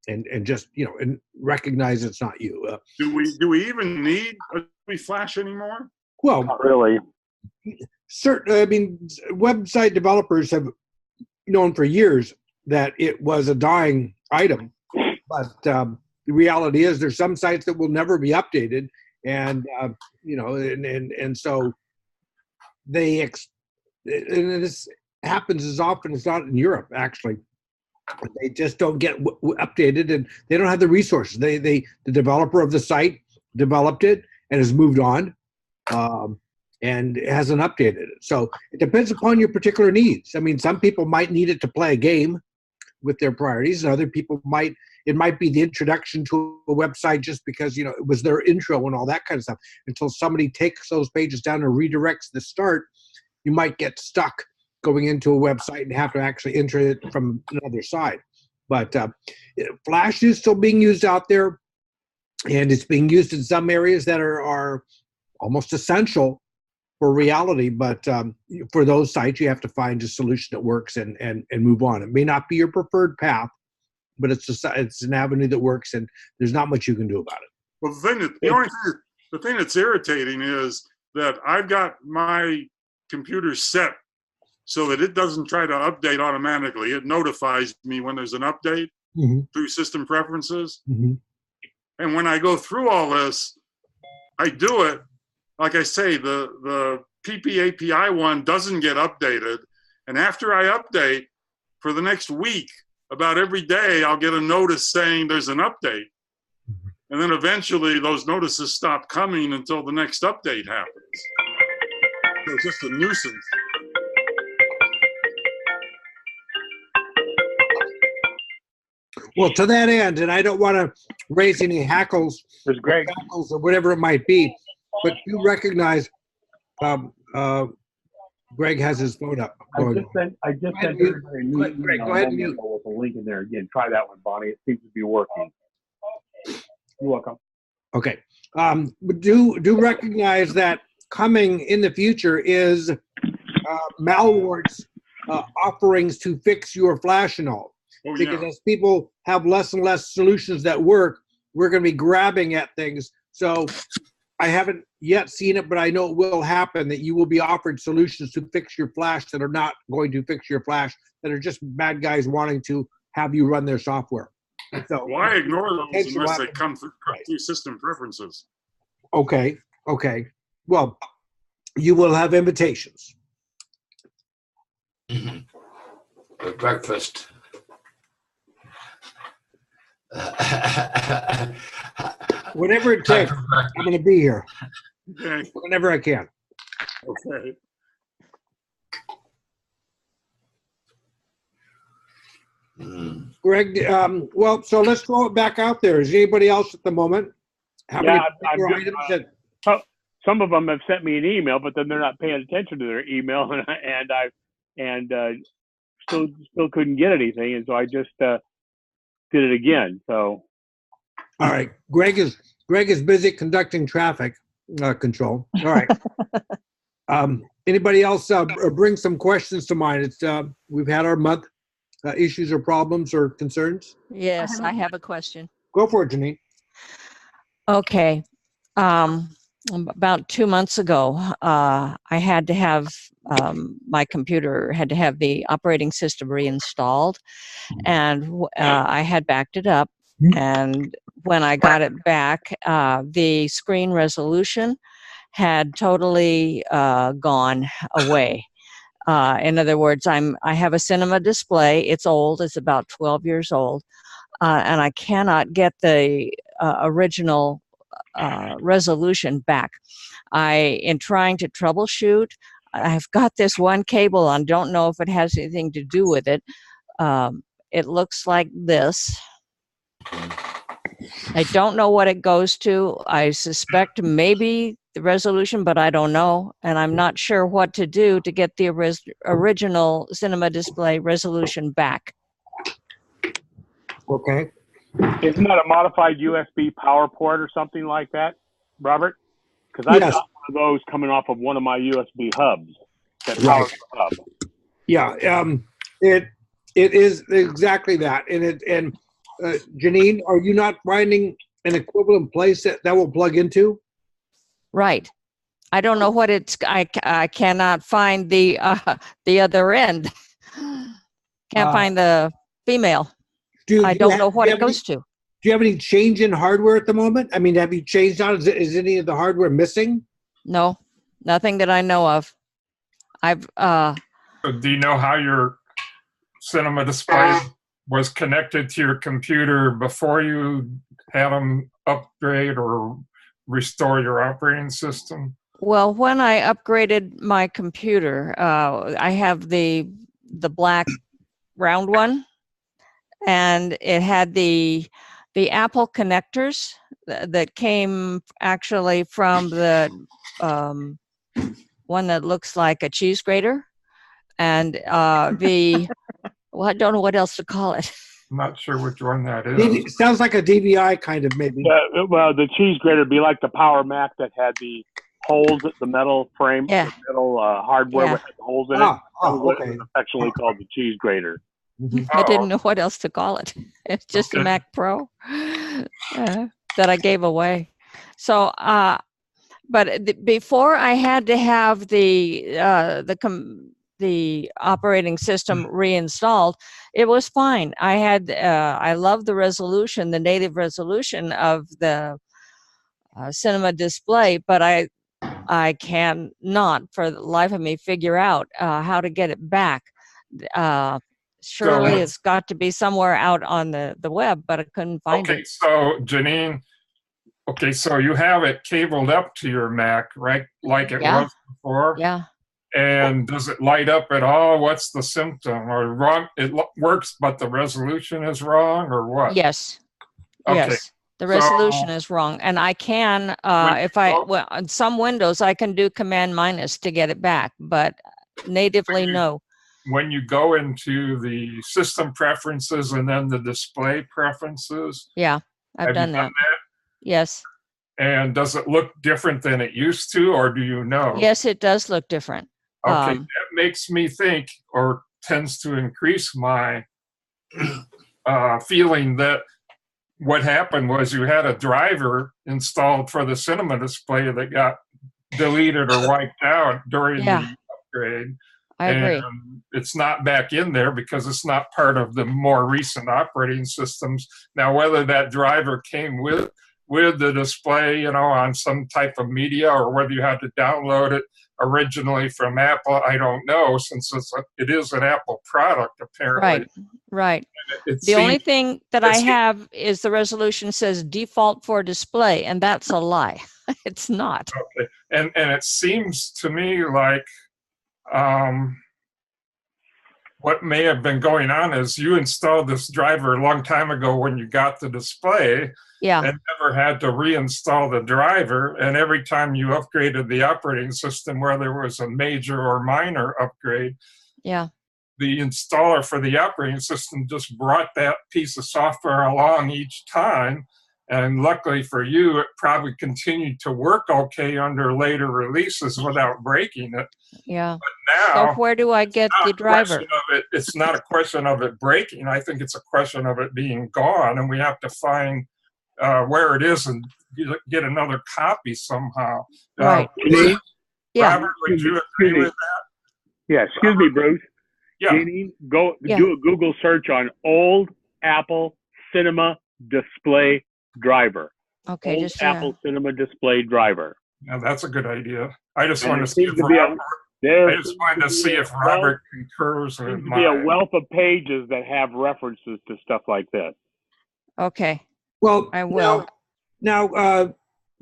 and just and recognize it's not you. Do we even need a flash anymore? Well, Not really. Certain. I mean, website developers have known for years that it was a dying item, but the reality is there's some sites that will never be updated, and and so and this happens as often as not in Europe, actually. They just don't get updated, and they don't have the resources. The developer of the site developed it and has moved on, and hasn't updated it. So it depends upon your particular needs. I mean, some people might need it to play a game with their priorities, and other people it might be the introduction to a website just because it was their intro and all that kind of stuff. Until somebody takes those pages down and redirects the start, you might get stuck going into a website and have to actually enter it from another side. But Flash is still being used out there, and it's being used in some areas that are almost essential for reality. But for those sites, you have to find a solution that works and move on. It may not be your preferred path, but it's an avenue that works, and there's not much you can do about it. Well, the thing that's irritating is that I've got my computer set so that it doesn't try to update automatically. It notifies me when there's an update through system preferences. And when I go through all this, I do it, like I say, the PPAPI one doesn't get updated. And after I update, for the next week, about every day, I'll get a notice saying there's an update. And then eventually those notices stop coming until the next update happens. So it's just a nuisance. Well, to that end, and I don't want to raise any hackles There's Greg. or whatever it might be, but you recognize Greg has his phone up. I just sent everybody a new Greg, email go ahead and mute. with a link in there again. Try that one, Bonnie. It seems to be working. You're welcome. Okay. Do recognize that coming in the future is Malware's offerings to fix your Flash and all. Oh, Because yeah. as people have less and less solutions that work, we're going to be grabbing at things. So I haven't yet seen it, but I know it will happen, that you will be offered solutions to fix your Flash that are not going to fix your Flash, that are just bad guys wanting to have you run their software. So Why ignore those unless they come through system preferences? Okay. Well, you will have invitations. For breakfast. Whatever it takes, I'm going to be here Okay. whenever I can. Okay. Greg, well, so let's throw it back out there. Is anybody else at the moment? How many particular items that- Some of them have sent me an email, but then they're not paying attention to their email, and still couldn't get anything, and so I just did it again. So, all right, Greg is busy conducting traffic control. All right. Anybody else bring some questions to mind? It's we've had our month. Issues or problems or concerns? Yes, I have a question. Go for it, Janine. Okay. About 2 months ago, I had to have my computer had to have the operating system reinstalled, and I had backed it up. And when I got it back, the screen resolution had totally gone away. In other words, I have a cinema display. It's old. It's about 12 years old. And I cannot get the original resolution back. In trying to troubleshoot, I've got this one cable on. Don't know if it has anything to do with it. It looks like this. I don't know what it goes to. I suspect maybe the resolution, but I don't know. And I'm not sure what to do to get the original cinema display resolution back. Okay. isn't that a modified USB power port or something like that, Robert? Because I've got one of those coming off of one of my USB hubs that powers the hub. Yeah, it is exactly that, and Janine, are you not finding an equivalent place that will plug into? Right. I don't know what it's. I cannot find the other end. Can't find the female. I don't know what it goes to. Do you have any change in hardware at the moment? I mean, have you changed out? Is any of the hardware missing? No, nothing that I know of. I've. Do you know how your cinema display was connected to your computer before you had them upgrade or restore your operating system? Well, when I upgraded my computer, I have the black round one, and it had the Apple connectors that came actually from the one that looks like a cheese grater, and well, I don't know what else to call it. I'm not sure which one that is. It sounds like a DVI kind of maybe. Well, the cheese grater would be like the Power Mac that had the holes, the metal frame, Yeah. the metal hardware with the holes in it. That was what Okay. it was affectionately called the cheese grater. I didn't know what else to call it. It's just a Mac Pro that I gave away. So, but before I had to have the operating system reinstalled, it was fine. I had I love the resolution, the native resolution of the cinema display, but I cannot for the life of me figure out how to get it back. Surely it's got to be somewhere out on the web, but I couldn't find it. Okay, so Janine, so you have it cabled up to your Mac, right? Like it was before? Yeah. And does it light up at all? What's the symptom? Or wrong? It works, but the resolution is wrong, or what? Yes. Okay. Yes. The resolution is wrong, and I can, well, on some Windows, I can do Command minus to get it back, but natively, no. When you go into the system preferences and then the display preferences, Yeah, I've done that. Yes. And does it look different than it used to, or do you know? Yes, it does look different. Okay, that makes me think, or tends to increase my feeling that what happened was you had a driver installed for the cinema display that got deleted or wiped out during the upgrade. I agree. And it's not back in there because it's not part of the more recent operating systems. Now, whether that driver came with the display, on some type of media, or whether you had to download it originally from Apple, I don't know, since it is an Apple product, apparently. Right. The only thing that I have is the resolution says default for display, and that's a lie. It's not. Okay. And it seems to me like what may have been going on is you installed this driver a long time ago when you got the display, and never had to reinstall the driver. And every time you upgraded the operating system, where there was a major or minor upgrade, the installer for the operating system just brought that piece of software along each time. And luckily for you, it probably continued to work okay under later releases without breaking it. Yeah. But now, so where do I get the driver? It's not a question of it breaking. I think it's a question of it being gone, and we have to find where it is and get another copy somehow. Right. Robert, would you agree with that? Yeah, excuse me, Bruce. Yeah. Janine, do a Google search on old Apple Cinema Display Driver. Okay, old Apple Cinema Display Driver. Yeah, that's a good idea. I just want to see if Robert concurs with mine. There's a wealth of pages that have references to stuff like this. Okay. Well, I will. Now,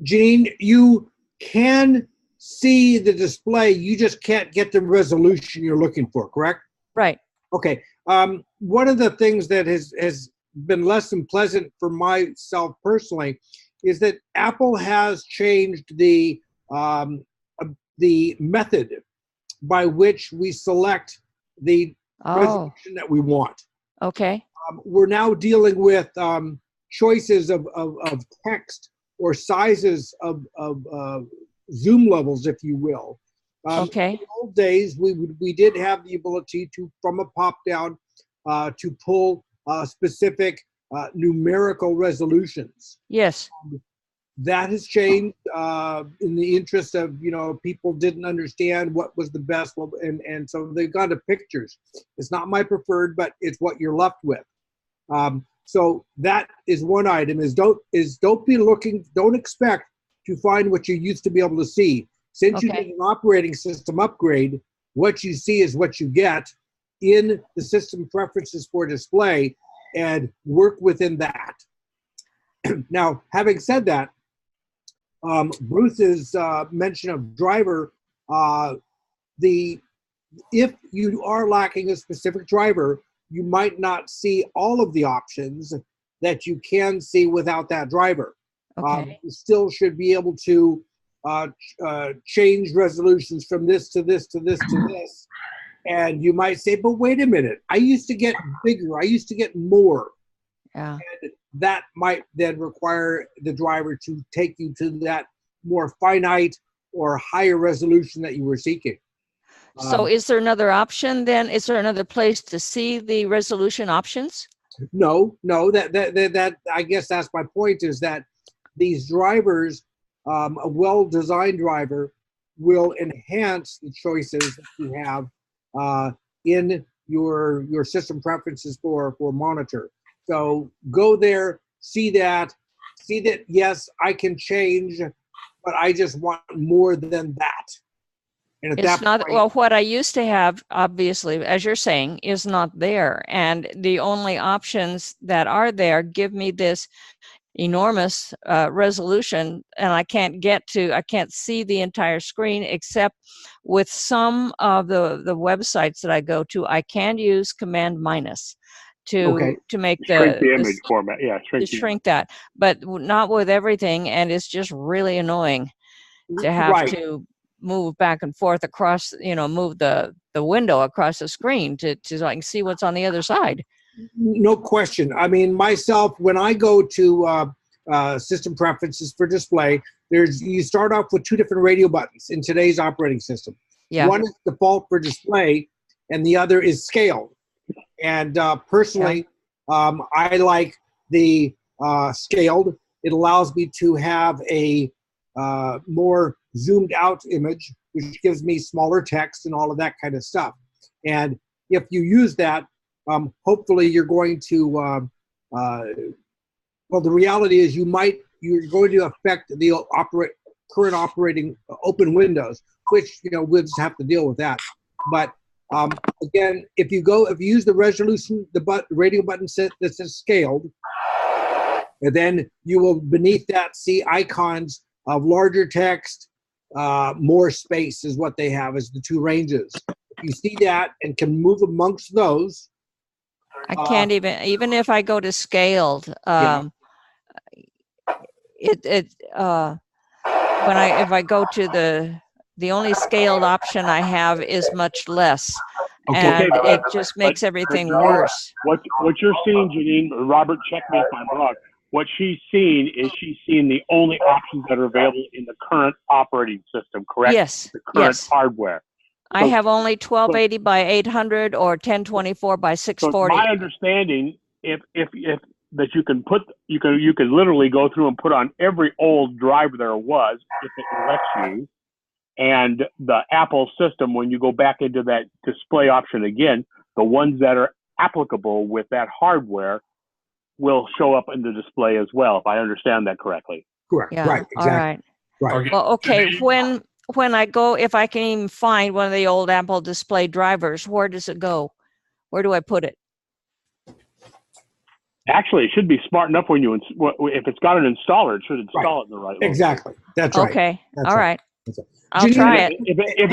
Janine, you can see the display. You just can't get the resolution you're looking for, correct? Right. Okay. One of the things that has been less than pleasant for myself personally is that Apple has changed the method by which we select the resolution that we want. Okay. We're now dealing with choices of text or sizes of zoom levels, if you will. Okay. In the old days, we did have the ability to, from a pop down, to pull specific numerical resolutions. Yes. That has changed in the interest of, people didn't understand what was the best, and so they've gone to pictures. It's not my preferred, but it's what you're left with. So that is one item: don't expect to find what you used to be able to see. Since you did an operating system upgrade, what you see is what you get in the system preferences for display, and work within that. Now, having said that, Bruce's mention of driver, if you are lacking a specific driver, you might not see all of the options that you can see without that driver. You still should be able to change resolutions from this to this to this to this. And you might say, but wait a minute, I used to get bigger, I used to get more. Yeah. And that might then require the driver to take you to that more finite or higher resolution that you were seeking. So is there another option then? Is there another place to see the resolution options? No, that I guess that's my point, is that these drivers, a well-designed driver will enhance the choices that you have in your system preferences for monitor. So go there, see that, yes, I can change, but I just want more than that. And at that point, well, what I used to have, obviously, as you're saying, is not there. And the only options that are there give me this enormous resolution, and I can't see the entire screen, except with some of the websites that I go to, I can use Command minus to make shrink the image format. Yeah, shrink that, but not with everything. And it's just really annoying to have to move back and forth across, move the window across the screen so I can see what's on the other side. No question. I mean, myself, when I go to system preferences for display, you start off with two different radio buttons in today's operating system. Yeah. One is default for display, and the other is scaled. And personally, I like the scaled. It allows me to have a more zoomed out image, which gives me smaller text and all of that kind of stuff. And if you use that, hopefully you're going to, well, the reality is you're going to affect the current operating open windows, which, we'll just have to deal with that. But again, if you use the resolution, the radio button that says scaled, and then you will beneath that see icons of larger text, more space is what they have as the two ranges. You see that and can move amongst those. I can't even if I go to scaled, if I go to the only scaled option I have is much less. And it just makes everything worse. What you're seeing, Janine, Robert, check me if I'm wrong. What she's seeing the only options that are available in the current operating system, correct? Yes. The current hardware. I have only 1280 by 800 or 1024 by 640. So my understanding, if that you can literally go through and put on every old driver there was, if it lets you, and the Apple system, when you go back into that display option again, the ones that are applicable with that hardware will show up in the display as well, if I understand that correctly. Correct. Yeah. Right. Exactly. All right. Right. Well, okay. When I go, if I can even find one of the old Apple display drivers, where does it go? Where do I put it? Actually, it should be smart enough if it's got an installer, it should install it in the right way. Exactly. That's right. Okay. That's all right. I'll Janine, try it. If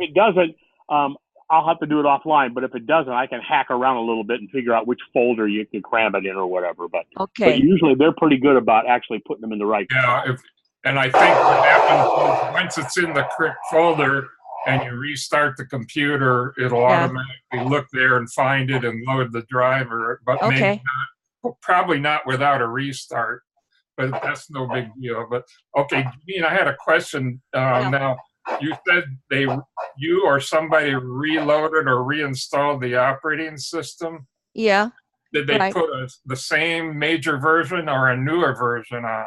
it doesn't, I'll have to do it offline. But if it doesn't, I can hack around a little bit and figure out which folder you can cram it in or whatever. But usually they're pretty good about actually putting them in the right. Yeah, and I think what happens is once it's in the correct folder and you restart the computer, it'll automatically look there and find it and load the driver. But maybe probably not without a restart. But that's no big deal. But okay, Janine, I had a question. Now, you said you or somebody reloaded or reinstalled the operating system. Yeah. Did they Right. put the same major version or a newer version on?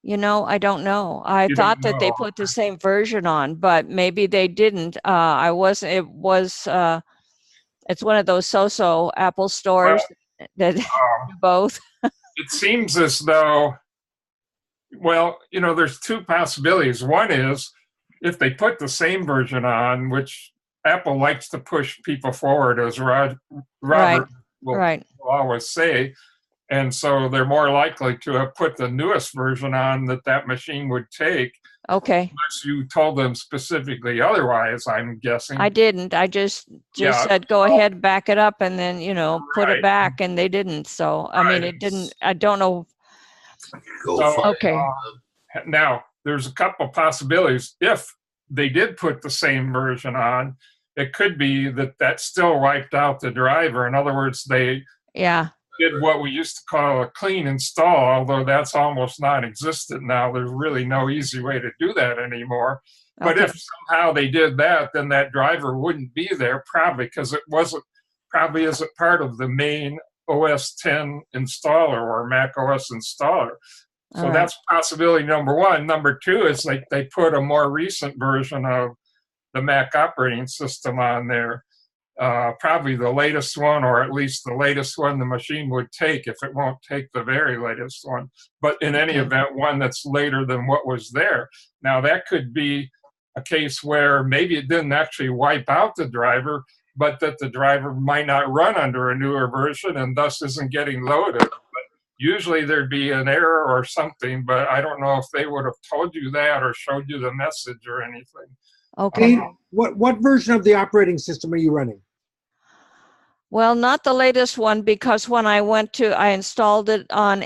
You know, I don't know. I You thought don't that they know. put the same version on, but maybe they didn't. I wasn't, it was, it's one of those so-so Apple stores that do both. It seems as though, well, you know, there's two possibilities. One is if they put the same version on, which Apple likes to push people forward, as Robert will Right. always say. And so they're more likely to have put the newest version on that machine would take, Okay. unless you told them specifically otherwise, I'm guessing. I didn't. I just Yeah. said, go ahead, back it up, and then, you know, put Right. it back, and they didn't. So, I mean, Right. it didn't, I don't know. Go So, find Okay. Now, there's a couple possibilities. If they did put the same version on, it could be that still wiped out the driver. In other words, they Yeah. did what we used to call a clean install, although that's almost non-existent now. There's really no easy way to do that anymore. But Okay. if somehow they did that, then that driver wouldn't be there, probably because it probably isn't part of the main OS 10 installer or Mac OS installer. So All right. that's possibility number one. Number two is like they put a more recent version of the Mac operating system on there. Probably the latest one, or at least the latest one the machine would take if it won't take the very latest one. But in any Okay. event, one that's later than what was there. Now, that could be a case where maybe it didn't actually wipe out the driver, but that the driver might not run under a newer version and thus isn't getting loaded. But usually there'd be an error or something, but I don't know if they would have told you that or showed you the message or anything. Okay. What version of the operating system are you running? Well, not the latest one, because when I installed it on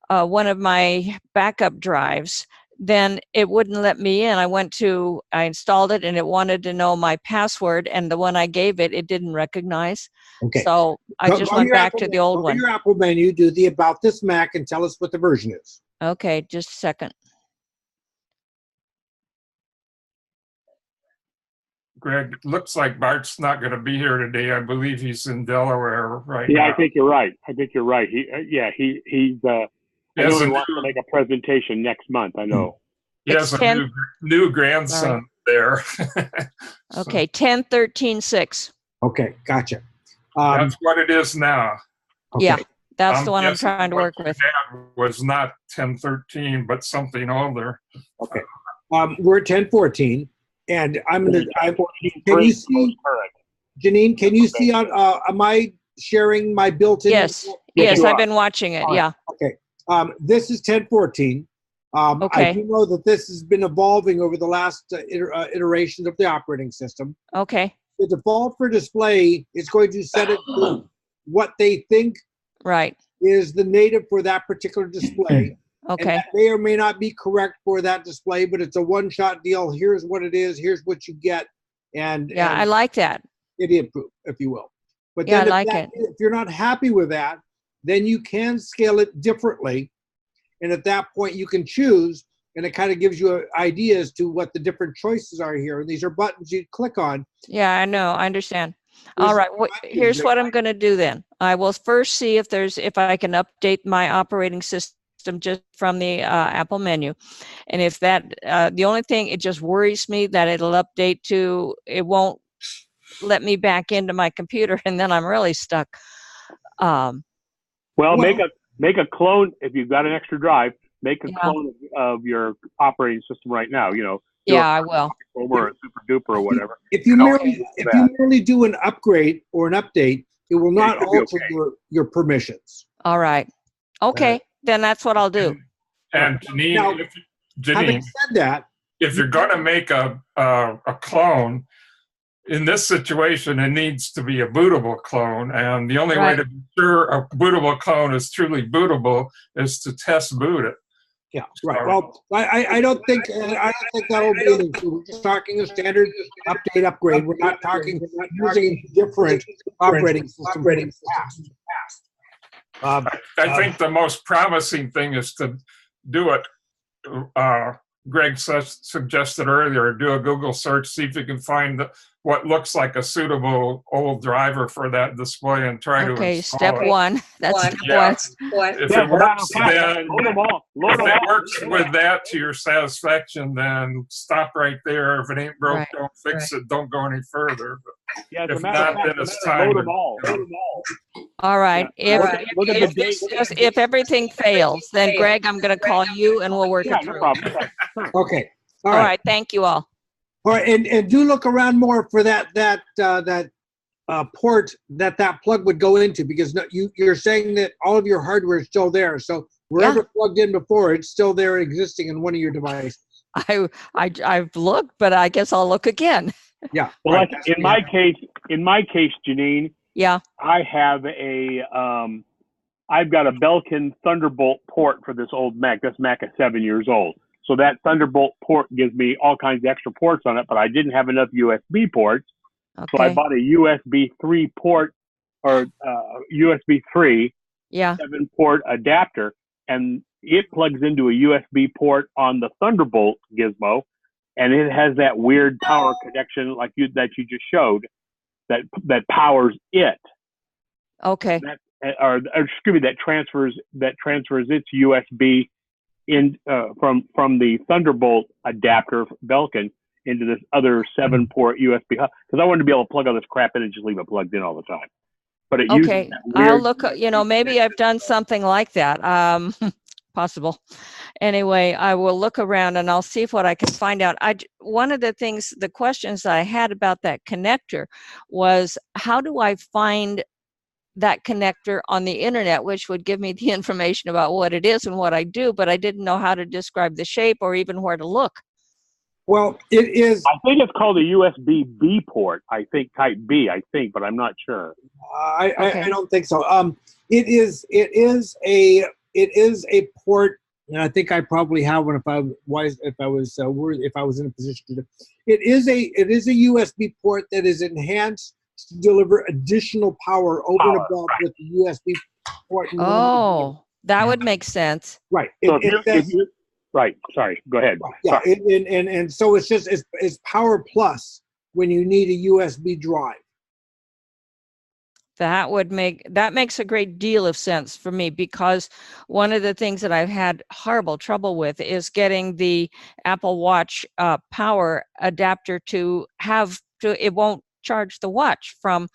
one of my backup drives, then it wouldn't let me in. I installed it and it wanted to know my password, and the one I gave it, it didn't recognize. Okay. So I just went back to the old one. Go to your Apple menu, do the About This Mac, and tell us what the version is. Okay, just a second. Greg, looks like Bart's not going to be here today. I believe he's in Delaware right now. Yeah, I think you're right. He's I know he wants to make a presentation next month. I know. He has a new grandson there. Okay, 10.13.6. Okay, gotcha. That's what it is now. Okay. Yeah, that's the one I'm guessing trying to what work you with. had was not 10.13, but something older. Okay. We're at 10.14, and can you see, Janine, can you see am I sharing my built-in? Yes, I've been watching it. Yeah. Okay. This is 10.14. Okay. I do know that this has been evolving over the last iterations of the operating system. Okay. The default for display is going to set it to what they think Right. is the native for that particular display. And Okay. that may or may not be correct for that display, but it's a one-shot deal. Here's what it is. Here's what you get. And Yeah, I like that. idiot proof, if you will. But Yeah, then I like it. if you're not happy with that, then you can scale it differently. And at that point, you can choose, and it kind of gives you an idea as to what the different choices are here. And these are buttons you click on. Yeah, I know. I understand. All right. Here's what I'm going to do then. I will first see if I can update my operating system just from the Apple menu. And if that, the only thing, it just worries me that it'll update to, it won't let me back into my computer, and then I'm really stuck. Make a clone if you've got an extra drive. Make a clone of your operating system right now. Yeah, I will. Or a Super Duper or whatever. If you merely do an upgrade or an update, it will not alter your permissions. All right. Okay, then that's what I'll do. And Janine, having said that, if you're going to make a clone, in this situation, it needs to be a bootable clone. And the only way to be sure a bootable clone is truly bootable is to test boot it. Yeah, right. Well, I don't think that'll be an issue. We're just talking a standard update upgrade. We're not talking using different operating systems. I think the most promising thing is to do it. Greg suggested earlier, do a Google search, see if you can find what looks like a suitable old driver for that display and try to Okay, install step it. one. That's step Yeah. one. If Yeah, it works, then load them all. Load if them it all. works with that to your satisfaction, then stop right there. If it ain't broke, Right. don't fix it. Don't go any further. But Yeah, as a if matter of not, fact, then it's time load to them all. go. Load them all. All right. Yeah. Look at the date. If everything fails, then Greg, I'm going to call you and we'll work Yeah, it no through. problem. Okay. All right. Thank you all. All right, and do look around more for that port that plug would go into, because you're saying that all of your hardware is still there. So wherever plugged in before, it's still there existing in one of your devices. I've looked, but I guess I'll look again. Yeah. Well, right. like in my case, Janine, Yeah. I have I've got a Belkin Thunderbolt port for this old Mac. This Mac is 7 years old. So that Thunderbolt port gives me all kinds of extra ports on it, but I didn't have enough USB ports. Okay. So I bought a USB 3 port, or USB 3 7-port adapter, and it plugs into a USB port on the Thunderbolt gizmo, and it has that weird power connection like that you just showed that powers it. Okay. Or excuse me, that transfers its USB in from the Thunderbolt adapter Belkin into this other 7-port USB hub, because I wanted to be able to plug all this crap in and just leave it plugged in all the time. But it uses that weird, I'll look. Maybe I've done something like that. Possible. Anyway, I will look around and I'll see what I can find out. One of the questions I had about that connector was, how do I find that connector on the internet, which would give me the information about what it is and what I do, but I didn't know how to describe the shape or even where to look. Well, it is. I think it's called a USB B port. I think type B. I think, but I'm not sure. I don't think so. It is a port, and I think I probably have one if I was in a position to do. It is a USB port that is enhanced to deliver additional power over and above with the USB port. Oh, that would make sense. Right. Right. Sorry. Go ahead. Yeah. And so it's power plus when you need a USB drive. That makes a great deal of sense for me, because one of the things that I've had horrible trouble with is getting the Apple Watch power adapter it won't charge the watch from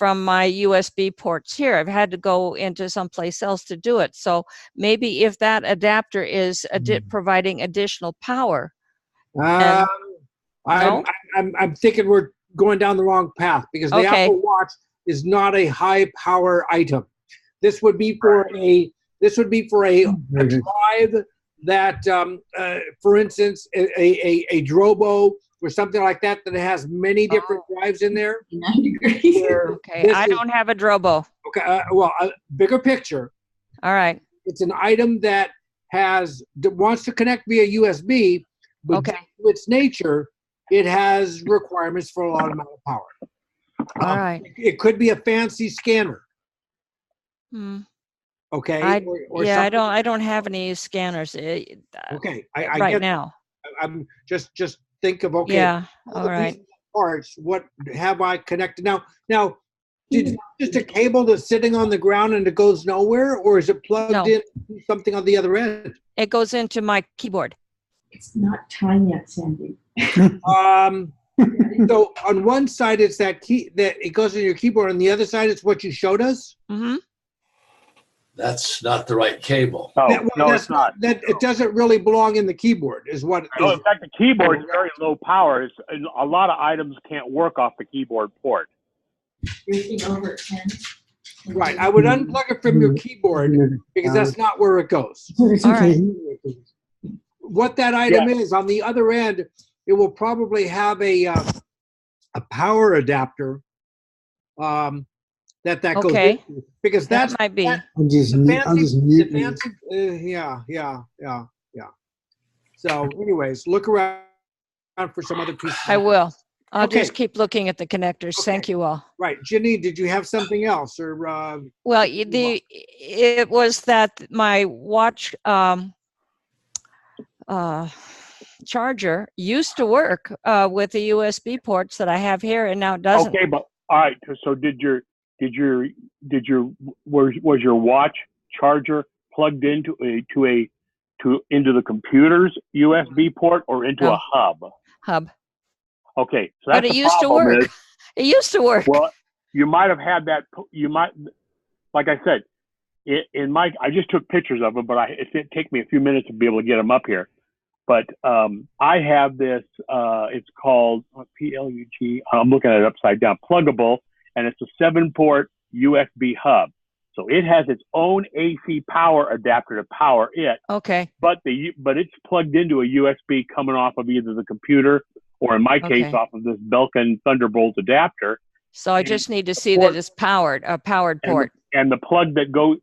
my USB ports here. I've had to go into someplace else to do it. So maybe if that adapter is providing additional power. I'm thinking we're going down the wrong path, because the Apple Watch is not a high power item. This would be for a drive that, for instance, a Drobo or something like that has many different drives in there. Okay, I don't have a Drobo. Okay, bigger picture. All right. It's an item that wants to connect via USB, but due to its nature, it has requirements for a lot amount of power. All right. It could be a fancy scanner. Okay. I don't have any scanners. Okay. I get now. I'm just think of all right. Parts. What have I connected now? Did just a cable that's sitting on the ground and it goes nowhere, or is it plugged in something on the other end? It goes into my keyboard. It's not time yet, Sandy. So on one side it's that key that it goes in your keyboard, on the other side it's what you showed us. Mm-hmm. That's not the right cable. No, it's not. That it doesn't really belong in the keyboard, is what. No, in fact, the keyboard is very low power. A lot of items can't work off the keyboard port. Over 10. Right. I would unplug it from your keyboard, because that's not where it goes. All right. What that item is on the other end, it will probably have a power adapter that goes into, because that might be. I'll just mute yeah. So anyways, look around for some other pieces. I will. I'll just keep looking at the connectors. Thank you all. Right. Ginny, did you have something else, or well, it was that my watch charger used to work with the USB ports that I have here, and now it doesn't. Okay, but all right. So was your watch charger plugged into the computer's USB port or into No. a hub? Hub. Okay, so that's But it the used to problem work. is, It used to work. well, you might have had that. You might, like I said, I just took pictures of them, but it take me a few minutes to be able to get them up here. But I have this. It's called PLUG. I'm looking at it upside down. Pluggable, and it's a 7-port USB hub. So it has its own AC power adapter to power it. Okay. But it's plugged into a USB coming off of either the computer or, in my case, Okay. off of this Belkin Thunderbolt adapter. So I just need to see that it's powered, a powered port. And the plug that goes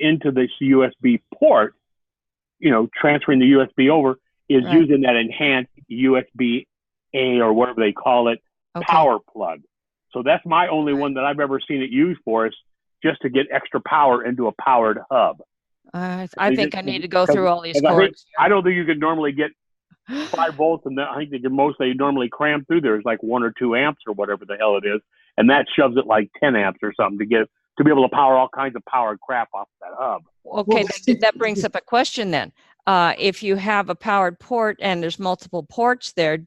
into this USB port, transferring the USB over, is Right. using that enhanced USB A or whatever they call it, Okay. power plug. So that's my only one that I've ever seen it used for, is just to get extra power into a powered hub. I think I need to go through all these I cords. don't think you can normally get 5 volts, and I think they normally cram through there is like 1 or 2 amps or whatever the hell it is, and that shoves it like 10 amps or something to be able to power all kinds of powered crap off that hub. Okay, that brings up a question then. If you have a powered port and there's multiple ports there,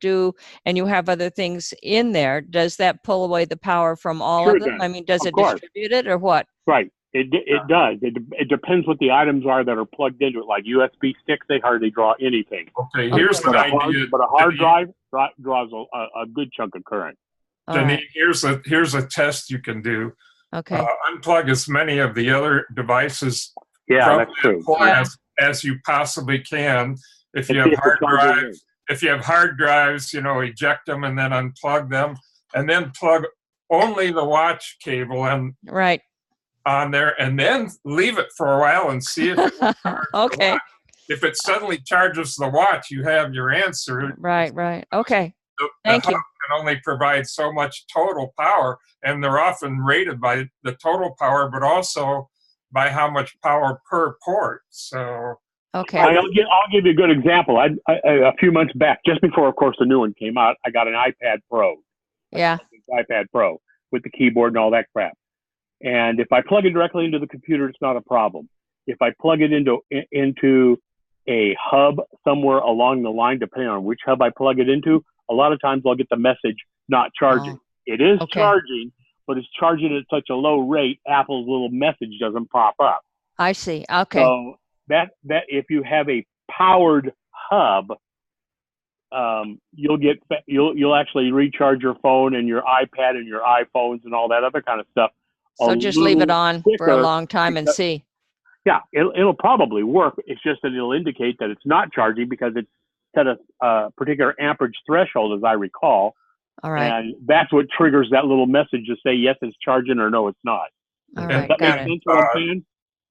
and you have other things in there, does that pull away the power from all Sure of them? does. I mean, does Of it course. distribute it or what? Right. It does. It depends what the items are that are plugged into it. Like USB sticks, they hardly draw anything. Okay, here's But an a idea. hard Janine. drive draws a good chunk of current. All Janine, right. here's a test you can do. Okay. Unplug as many of the other devices Yeah, from that's true. that port Yeah. as you possibly can. If And you see have if hard it's charging in. drives, eject them and then unplug them, and then plug only the watch cable Right. on there, and then leave it for a while and see if it will charge the Okay. watch. If it suddenly charges the watch, you have your answer. Right. Okay. The Thank hub you. can only provide so much total power, and they're often rated by the total power, but also by how much power per port. So Okay. I'll give you a good example. A few months back, just before, of course, the new one came out, I got an iPad Pro. Yeah. iPad Pro with the keyboard and all that crap. And if I plug it directly into the computer, it's not a problem. If I plug it into a hub somewhere along the line, depending on which hub I plug it into, a lot of times I'll get the message not charging. Oh, It is okay. charging, but it's charging at such a low rate, Apple's little message doesn't pop up. I see. Okay. So that if you have a powered hub, you'll actually recharge your phone and your iPad and your iPhones and all that other kind of stuff. So just leave it on for a long time and see. Yeah, it'll probably work. It's just that it'll indicate that it's not charging because it's set a particular amperage threshold, as I recall. All right. And that's what triggers that little message to say, yes, it's charging, or no, it's not. All Does right. that Got make it. sense what I'm saying?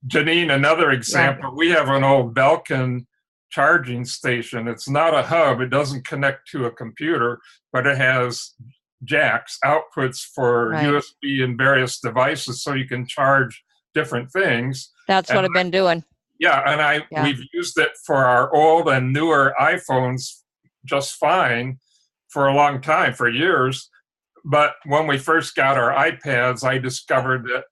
Janine, another example, we have an old Belkin charging station. It's not a hub. It doesn't connect to a computer, but it has jacks, outputs for Right. USB and various devices, so you can charge different things. That's what And I've been doing. Yeah, and Yeah. we've used it for our old and newer iPhones just fine for a long time, for years. But when we first got our iPads, I discovered that,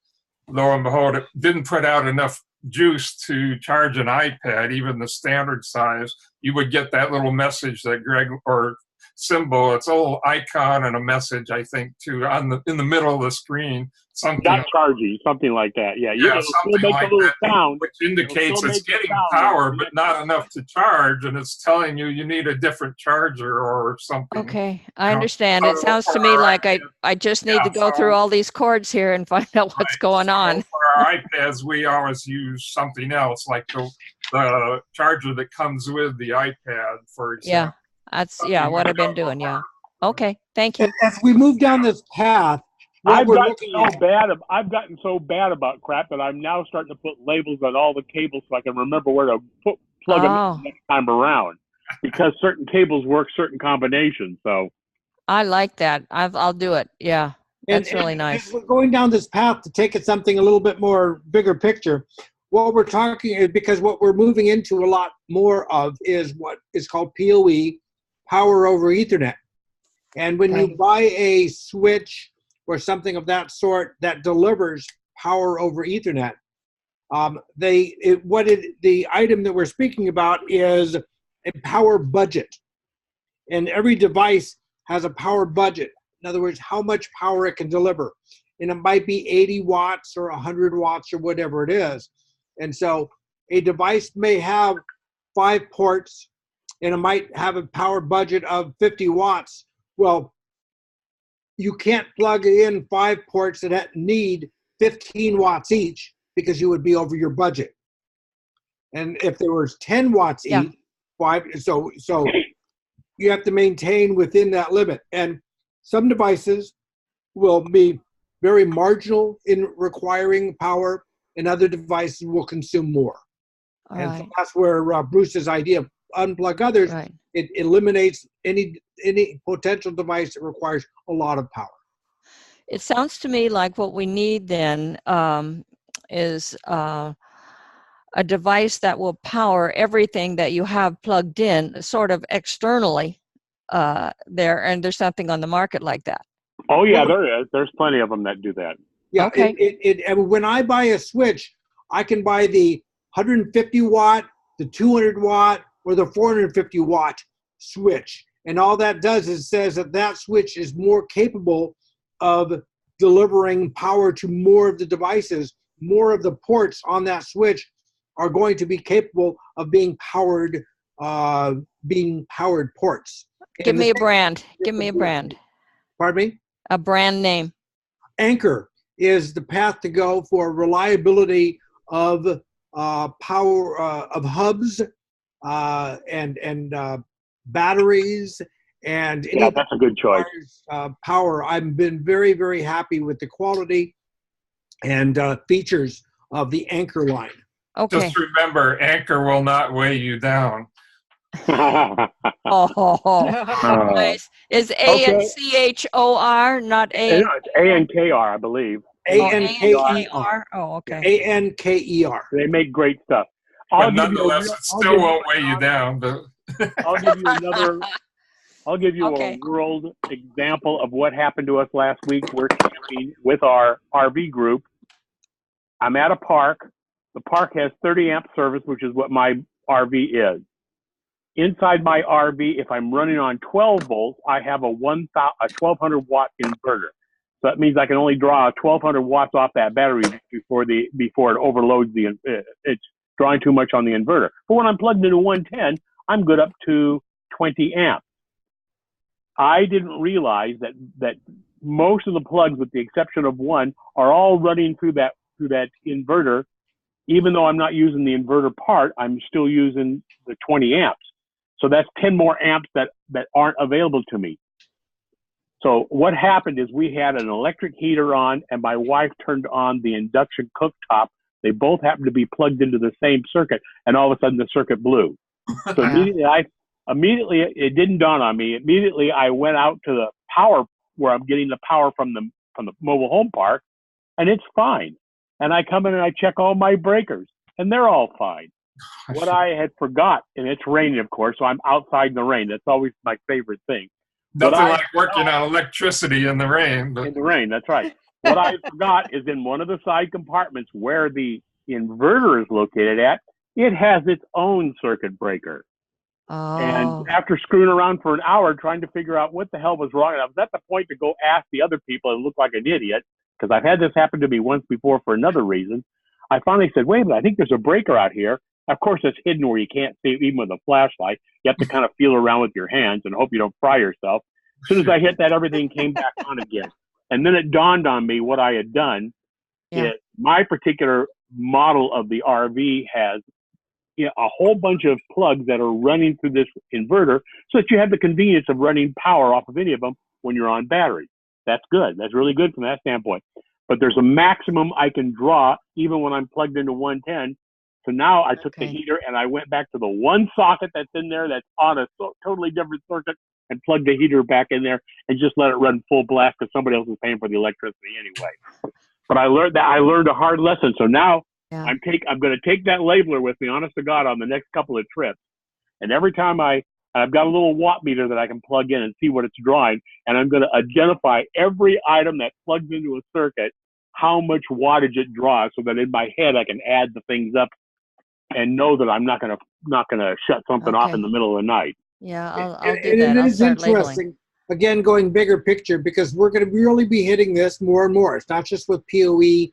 lo and behold, it didn't put out enough juice to charge an iPad, even the standard size. You would get that little message that Greg, or symbol, it's a little icon and a message, I think, too, in the middle of the screen. Not charging, something like that. Yeah, Yeah, it'll still something make like a little that, sound. which indicates still it's make the getting sound, power, but but not enough to charge, and it's telling you need a different charger or something. Okay. I know, understand. It so sounds to for me our like iPads- I just need to go so- through all these cords here and find out what's Right. going So on. for our iPads, we always use something else, like the charger that comes with the iPad, for Yeah. example. That's Something what like I've been that. doing. Yeah. Okay. Thank you. As we move down this path, what I've we're gotten looking so at, bad. I've gotten so bad about crap that I'm now starting to put labels on all the cables so I can remember where to plug them Oh. in next time around. Because certain cables work certain combinations. So I like that. I'll do it. Yeah. That's really and nice. as we're going down this path to take it something a little bit more bigger picture, what we're talking is because what we're moving into a lot more of is what is called PoE, power over Ethernet. And when you buy a switch or something of that sort that delivers power over Ethernet, the item that we're speaking about is a power budget. And every device has a power budget. In other words, how much power it can deliver. And it might be 80 watts or 100 watts or whatever it is. And so a device may have 5 ports and it might have a power budget of 50 watts. Well, you can't plug in 5 ports that need 15 watts each because you would be over your budget. And if there was 10 watts each, 5, so you have to maintain within that limit. And some devices will be very marginal in requiring power, and other devices will consume more. So that's where Bruce's idea of unplug others, it eliminates any potential device that requires a lot of power. It sounds to me like what we need then is a device that will power everything that you have plugged in sort of externally there, and there's something on the market like that. Oh yeah, there is. There's plenty of them that do that. Yeah, okay. And when I buy a switch, I can buy the 150 watt, the 200 watt, or the 450 watt switch. And all that does is says that that switch is more capable of delivering power to more of the devices. More of the ports on that switch are going to be capable of being powered ports. Give me a brand. Give me a brand. Pardon me? A brand name. Anchor is the path to go for reliability of power of hubs and batteries and yeah, that's a good choice. Power. I've been very, very happy with the quality and features of the Anchor line. Okay. Just remember, Anchor will not weigh you down. Nice. Is ANCHOR not A? No, it's ANKR, I believe. ANKER. Oh, okay. ANKER. They make great stuff. But nonetheless, it still won't weigh you down. But I'll give you another. I'll give you a world example of what happened to us last week. We're camping with our RV group. I'm at a park. The park has 30 amp service, which is what my RV is. Inside my RV, if I'm running on 12 volts, I have a 1200 watt inverter. So that means I can only draw 1200 watts off that battery before it overloads it's drawing too much on the inverter. But when I'm plugged into 110, I'm good up to 20 amps. I didn't realize that most of the plugs, with the exception of one, are all running through that inverter. Even though I'm not using the inverter part, I'm still using the 20 amps. So that's 10 more amps that aren't available to me. So what happened is we had an electric heater on, and my wife turned on the induction cooktop. They both happened to be plugged into the same circuit, and all of a sudden the circuit blew. So immediately it didn't dawn on me. Immediately I went out to the power where I'm getting the power from the mobile home park, and it's fine. And I come in and I check all my breakers, and they're all fine. What I had forgot, and it's raining, of course, so I'm outside in the rain. That's always my favorite thing. Nothing like working on electricity in the rain. In the rain, that's right. What I forgot is in one of the side compartments where the inverter is located at, it has its own circuit breaker. Oh. And after screwing around for an hour trying to figure out what the hell was wrong, and I was at the point to go ask the other people and look like an idiot, because I've had this happen to me once before for another reason. I finally said, wait a minute, I think there's a breaker out here. Of course, it's hidden where you can't see it even with a flashlight. You have to kind of feel around with your hands and hope you don't fry yourself. As soon as I hit that, everything came back on again. And then it dawned on me what I had done. Yeah. My particular model of the RV has a whole bunch of plugs that are running through this inverter so that you have the convenience of running power off of any of them when you're on battery. That's good. That's really good from that standpoint. But there's a maximum I can draw even when I'm plugged into 110. So now I took the heater and I went back to the one socket that's in there that's on a totally different circuit and plugged the heater back in there and just let it run full blast because somebody else is paying for the electricity anyway. But I learned a hard lesson. So now Yeah. I'm going to take that labeler with me, honest to God, on the next couple of trips. And every time I've got a little watt meter that I can plug in and see what it's drawing, and I'm going to identify every item that plugs into a circuit, how much wattage it draws, so that in my head I can add the things up and know that I'm not going to shut something off in the middle of the night. Yeah, I'll And do that. it I'll is start interesting. labeling. Again, going bigger picture, because we're going to really be hitting this more and more. It's not just with PoE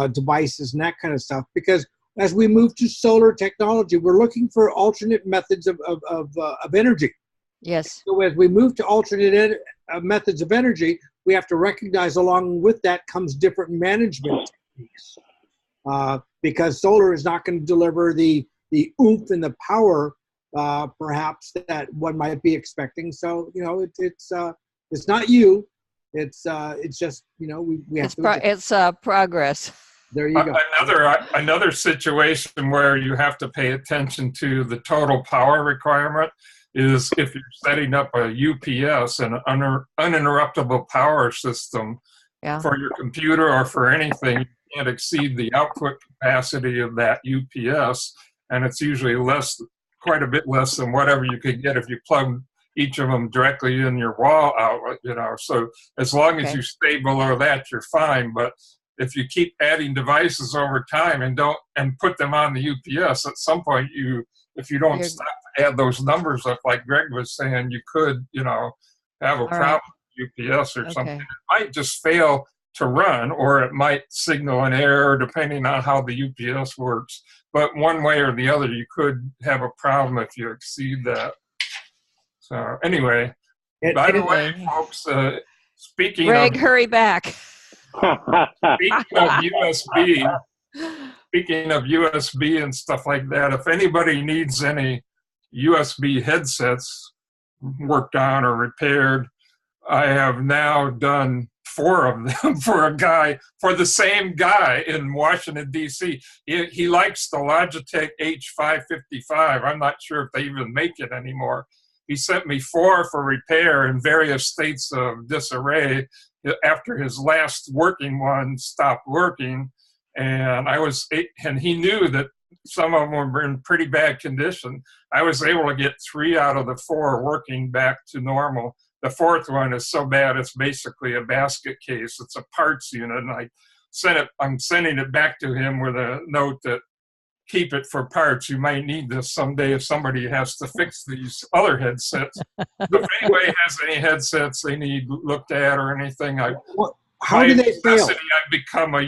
devices and that kind of stuff, because as we move to solar technology, we're looking for alternate methods of energy. Yes. So as we move to alternate methods of energy, we have to recognize along with that comes different management techniques. Because solar is not going to deliver the oomph and the power perhaps that one might be expecting. So, you know, it's not you. It's just, you know, we have it's progress. There you go. Another situation where you have to pay attention to the total power requirement is if you're setting up a UPS, an uninterruptible power system for your computer or for anything. You can't exceed the output capacity of that UPS, and it's usually quite a bit less than whatever you could get if you plug each of them directly in your wall outlet, you know. So as long as you stay below that, you're fine. But if you keep adding devices over time and put them on the UPS, at some point if you don't stop to add those numbers up, like Greg was saying, you could, you know, have a problem with UPS or something. It might just fail to run, or it might signal an error depending on how the UPS works. But one way or the other, you could have a problem if you exceed that. So anyway, by the way, folks, speaking Greg, hurry back. Speaking of USB and stuff like that, if anybody needs any USB headsets worked on or repaired, I have now done 4 of them for the same guy in Washington, D.C. He likes the Logitech H555. I'm not sure if they even make it anymore. He sent me 4 for repair in various states of disarray after his last working one stopped working. And he knew that some of them were in pretty bad condition. I was able to get 3 out of the 4 working back to normal. The 4th one is so bad, it's basically a basket case. It's a parts unit, and I'm sending it back to him with a note that keep it for parts. You might need this someday if somebody has to fix these other headsets. So if anybody has any headsets they need looked at or anything, how do they fail? I've become a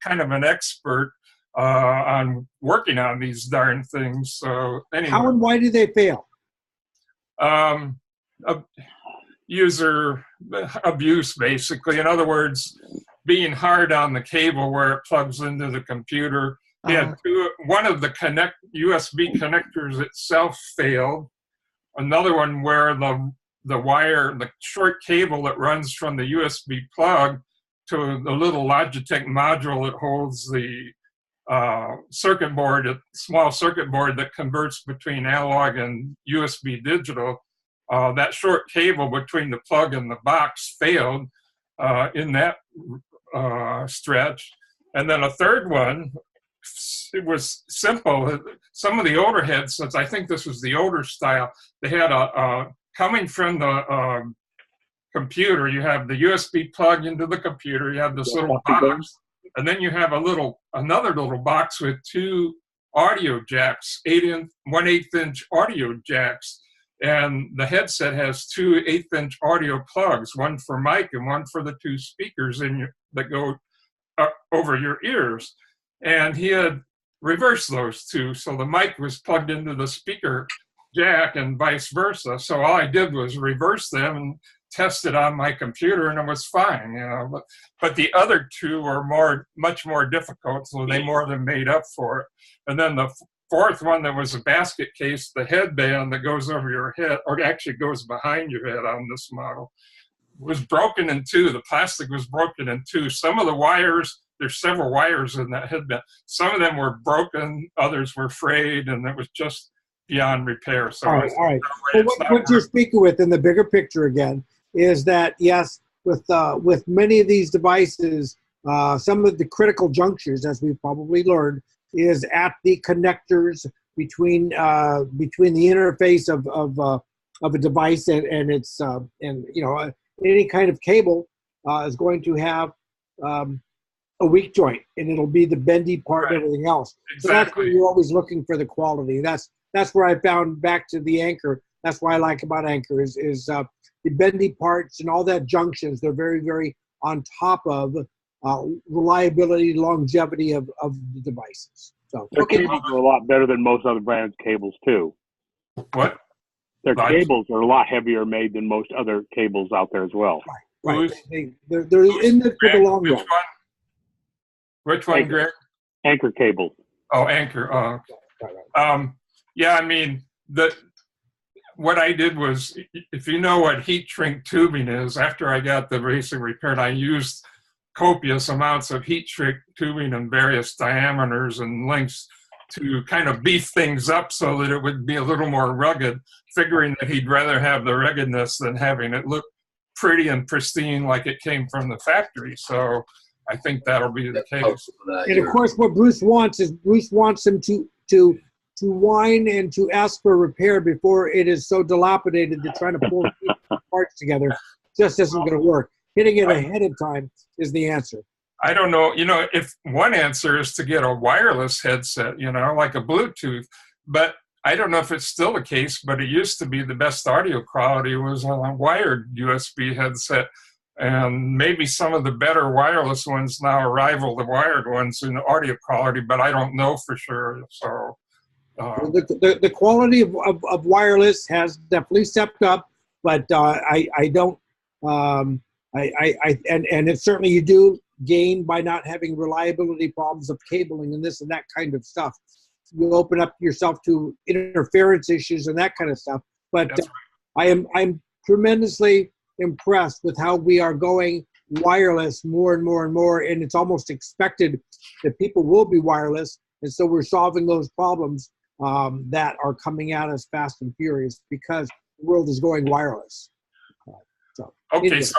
kind of an expert on working on these darn things. So anyway, how and why do they fail? User abuse, basically. In other words, being hard on the cable where it plugs into the computer. One of the USB connectors itself failed. Another one where the short cable that runs from the USB plug to the little Logitech module that holds the small circuit board that converts between analog and USB digital. That short cable between the plug and the box failed in that stretch. And then a third one, it was simple. Some of the older headsets, I think this was the older style, they had coming from the computer, you have the USB plug into the computer, you have this little box, and then you have another little box with 2 audio jacks, 1/8 inch audio jacks. And the headset has 2 1/8 inch audio plugs, one for mic and one for the 2 speakers that go over your ears. And he had reversed those 2. So the mic was plugged into the speaker jack and vice versa. So all I did was reverse them and test it on my computer, and it was fine, you know. But the other 2 were much more difficult, so they more than made up for it. And then the 4th one, that was a basket case, the headband that goes over your head, or actually goes behind your head on this model, was broken in 2. The plastic was broken in 2. Some of the wires, there's several wires in that headband. Some of them were broken, others were frayed, and it was just beyond repair. So all right. Well, what you're speaking with in the bigger picture again is that, yes, with many of these devices, some of the critical junctures, as we've probably learned, is at the connectors between the interface of a device and its any kind of cable is going to have a weak joint, and it'll be the bendy part and everything else. Exactly. So that's where you're always looking for the quality. That's where I found back to the Anchor. That's what I like about Anchor is the bendy parts and all that junctions. They're very, very on top of reliability, longevity of the devices. So Their cables are a lot better than most other brands' cables too. What? Their cables are a lot heavier made than most other cables out there as well. Right. They're in it for the long Which run. one? Which one, Greg? Anchor cables. Oh, Anchor. Yeah, I mean, what I did was, if you know what heat shrink tubing is, after I got the racing repaired, I used copious amounts of heat shrink tubing in various diameters and lengths to kind of beef things up so that it would be a little more rugged, figuring that he'd rather have the ruggedness than having it look pretty and pristine like it came from the factory. So I think that'll be the case. And of course, what Bruce wants is Bruce wants him to whine and to ask for repair before it is so dilapidated that trying to pull parts together just isn't going to work. Hitting it ahead of time is the answer. I don't know, if one answer is to get a wireless headset, like a Bluetooth, but I don't know if it's still the case, but it used to be the best audio quality was on a wired USB headset. And maybe some of the better wireless ones now rival the wired ones in audio quality, but I don't know for sure. So the quality of wireless has definitely stepped up, but I don't. And it's certainly you do gain by not having reliability problems of cabling and this and that kind of stuff. You open up yourself to interference issues and that kind of stuff. But I'm tremendously impressed with how we are going wireless more and more and more, and it's almost expected that people will be wireless, and so we're solving those problems that are coming at us fast and furious because the world is going wireless. Okay, so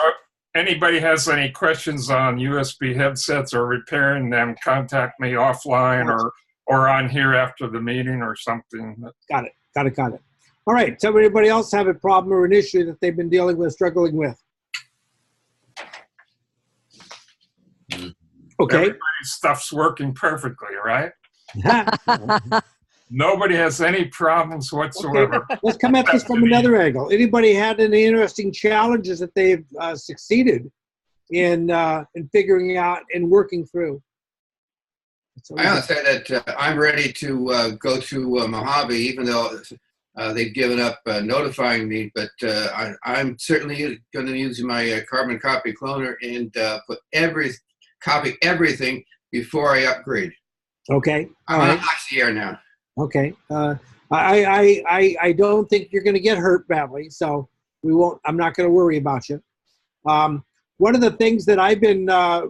anybody has any questions on USB headsets or repairing them, contact me offline or on here after the meeting or something. Got it. All right, so anybody else have a problem or an issue that they've been struggling with? Okay. Everybody's stuff's working perfectly, right? Nobody has any problems whatsoever. Okay. Let's come at this from another angle. Anybody had any interesting challenges that they've succeeded in figuring out and working through? I gotta say that I'm ready to go to Mojave, even though they've given up notifying me. But I'm certainly going to use my carbon copy cloner and copy everything before I upgrade. Okay. I'm on ICR now. Okay. I don't think you're going to get hurt badly, so we won't. I'm not going to worry about you. One of the things that I've been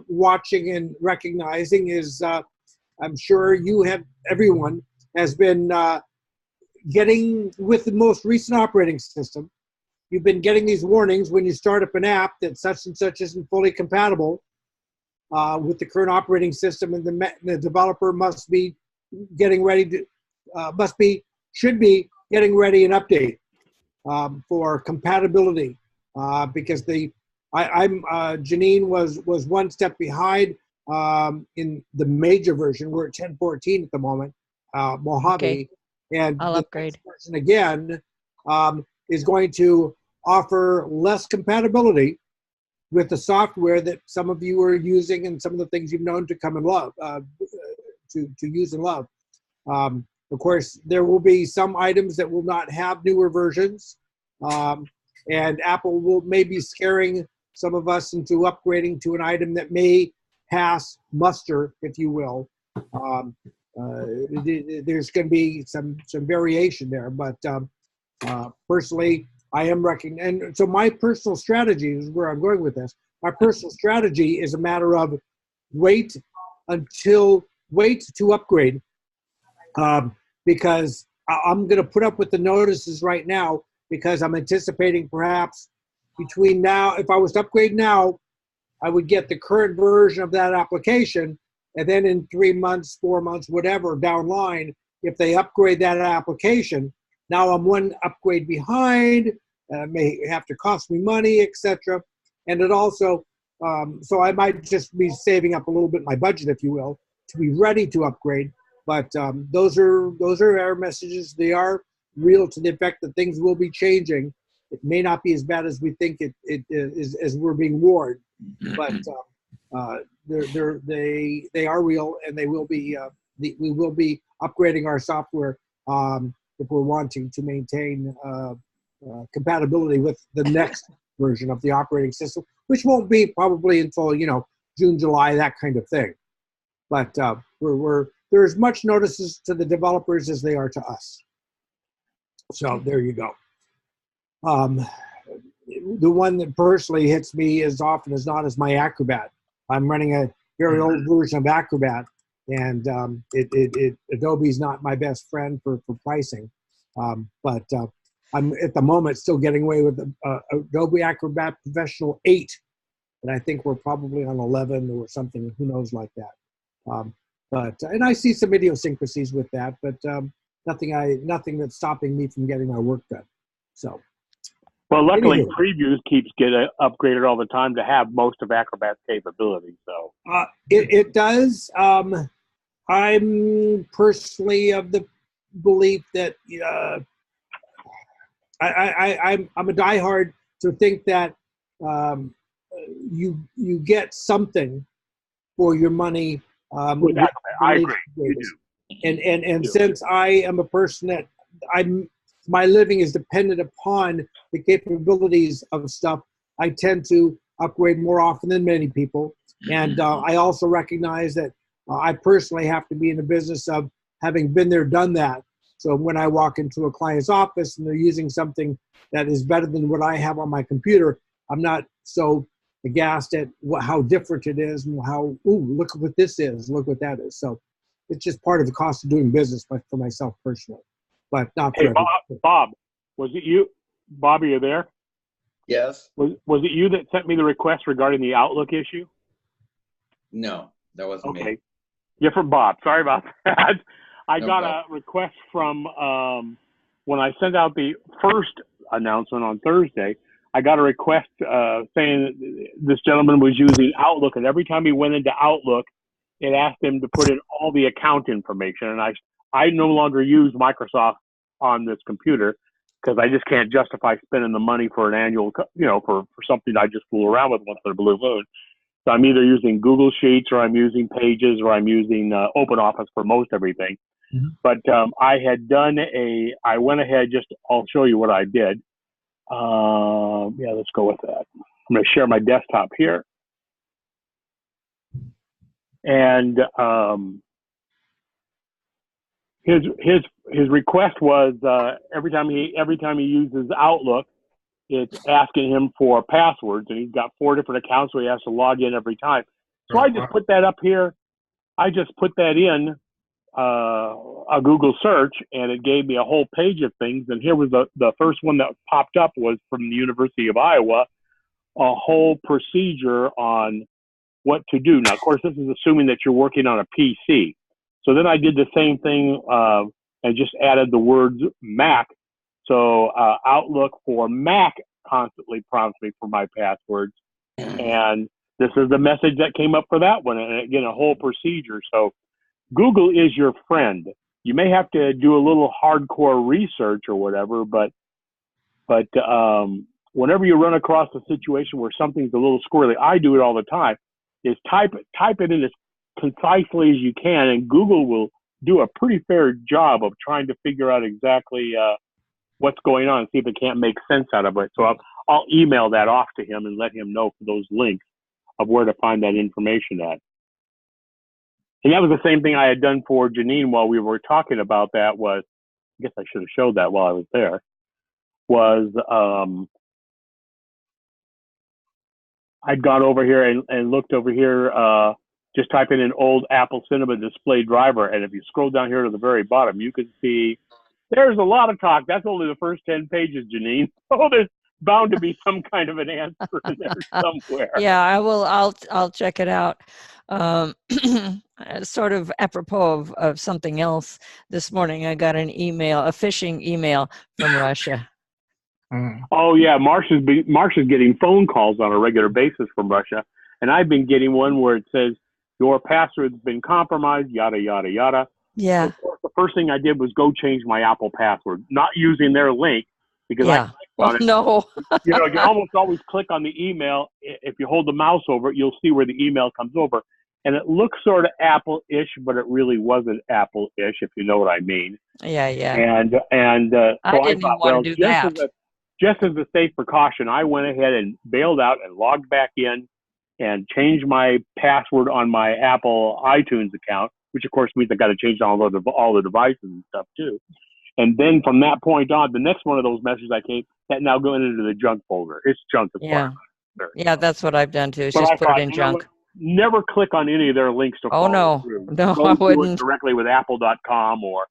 watching and recognizing is I'm sure everyone has been getting with the most recent operating system. You've been getting these warnings when you start up an app that such and such isn't fully compatible with the current operating system, and the developer must be getting ready to should be getting ready an update for compatibility because Janine was one step behind in the major version. We're at 10.14 at the moment, Mojave, Okay. and I'll the upgrade. next version again is going to offer less compatibility with the software that some of you are using and some of the things you've known to come and love, to use and love. Of course, there will be some items that will not have newer versions, and Apple will maybe scaring some of us into upgrading to an item that may pass muster, if you will. There's going to be some variation there, but personally, I am recognizing. And so my personal strategy is where I'm going with this. My personal strategy is a matter of wait to upgrade, because I'm going to put up with the notices right now because I'm anticipating perhaps between now, if I was to upgrade now, I would get the current version of that application, and then in 3 months, 4 months, whatever down line, if they upgrade that application, now I'm one upgrade behind, may have to cost me money, etc. And it also, so I might just be saving up a little bit my budget, if you will, to be ready to upgrade. But those are error messages. They are real to the effect that things will be changing. It may not be as bad as we think it is, as we're being warned, but they are real, and they will be. We will be upgrading our software if we're wanting to maintain compatibility with the next version of the operating system, which won't be probably until June, July, that kind of thing. But there as much notices to the developers as they are to us. So there you go. The one that personally hits me as often as not is my Acrobat. I'm running a very old version of Acrobat, and Adobe's not my best friend for pricing. But I'm at the moment still getting away with Adobe Acrobat Professional 8, and I think we're probably on 11 or something, who knows, like that. And I see some idiosyncrasies with that, but nothing that's stopping me from getting my work done. So. Well, luckily, Anywho. Previews keeps getting upgraded all the time to have most of Acrobat's capabilities. So it does. I'm personally of the belief that I'm a diehard to think that you get something for your money. with Acrobat, I agree. You do. And since I am a person that my living is dependent upon the capabilities of stuff, I tend to upgrade more often than many people. And I also recognize that I personally have to be in the business of having been there, done that. So when I walk into a client's office and they're using something that is better than what I have on my computer, I'm not so aghast at how different it is and how, ooh, look what this is, look what that is. So it's just part of the cost of doing business, but for myself personally, but not for everybody. Bob, was it you? Bob, are you there? Yes. Was it you that sent me the request regarding the Outlook issue? No, that wasn't me. Okay. Yeah, from Bob. Sorry about that. I No got problem. a request from when I sent out the first announcement on Thursday. I got a request saying this gentleman was using Outlook, and every time he went into Outlook, it asked him to put in all the account information. And I no longer use Microsoft on this computer because I just can't justify spending the money for an annual, for something I just fool around with once in a blue moon. So I'm either using Google Sheets, or I'm using Pages, or I'm using OpenOffice for most everything. Mm-hmm. But I had done I went ahead, I'll show you what I did. Yeah, let's go with that. I'm going to share my desktop here. And his request was every time he uses Outlook, it's asking him for passwords, and he's got 4 different accounts, so he has to log in every time. So I just put that up here. I just put that in a Google search, and it gave me a whole page of things. And here was the first one that popped up was from the University of Iowa, a whole procedure on what to do. Now, of course, this is assuming that you're working on a PC. So then I did the same thing and just added the words Mac. So Outlook for Mac constantly prompts me for my passwords. And this is the message that came up for that one. And again, a whole procedure. So Google is your friend. You may have to do a little hardcore research or whatever, but whenever you run across a situation where something's a little squirrely, I do it all the time, is type it in as concisely as you can, and Google will do a pretty fair job of trying to figure out exactly what's going on and see if it can't make sense out of it. So I'll email that off to him and let him know for those links of where to find that information at. And that was the same thing I had done for Janine while we were talking about that. I guess I should have showed that while I was there, I'd gone over here and looked over here, just typing in old Apple Cinema display driver. And if you scroll down here to the very bottom, you can see there's a lot of talk. That's only the first 10 pages, Janine. Oh, bound to be some kind of an answer in there somewhere. Yeah, I will. I'll check it out. Sort of apropos of something else. This morning, I got an email, a phishing email from Russia. Oh yeah, Marsh is getting phone calls on a regular basis from Russia, and I've been getting one where it says your password's been compromised, yada yada yada. Yeah. Of course, the first thing I did was go change my Apple password, not using their link because I clicked on it. No. You know, you almost always click on the email. If you hold the mouse over it, you'll see where the email comes over, and it looks sort of Apple-ish, but it really wasn't Apple-ish, if you know what I mean. Yeah, yeah. And so I didn't even want to do that. Just as a safe precaution, I went ahead and bailed out and logged back in and changed my password on my Apple iTunes account, which of course means I got to change all the devices and stuff too. And then from that point on, the next one of those messages I came, that now going into the junk folder. It's junk. Yeah. Yeah, that's what I've done too. Is just put it in junk. Never click on any of their links to follow through. No, Go I wouldn't. do it directly with apple.com or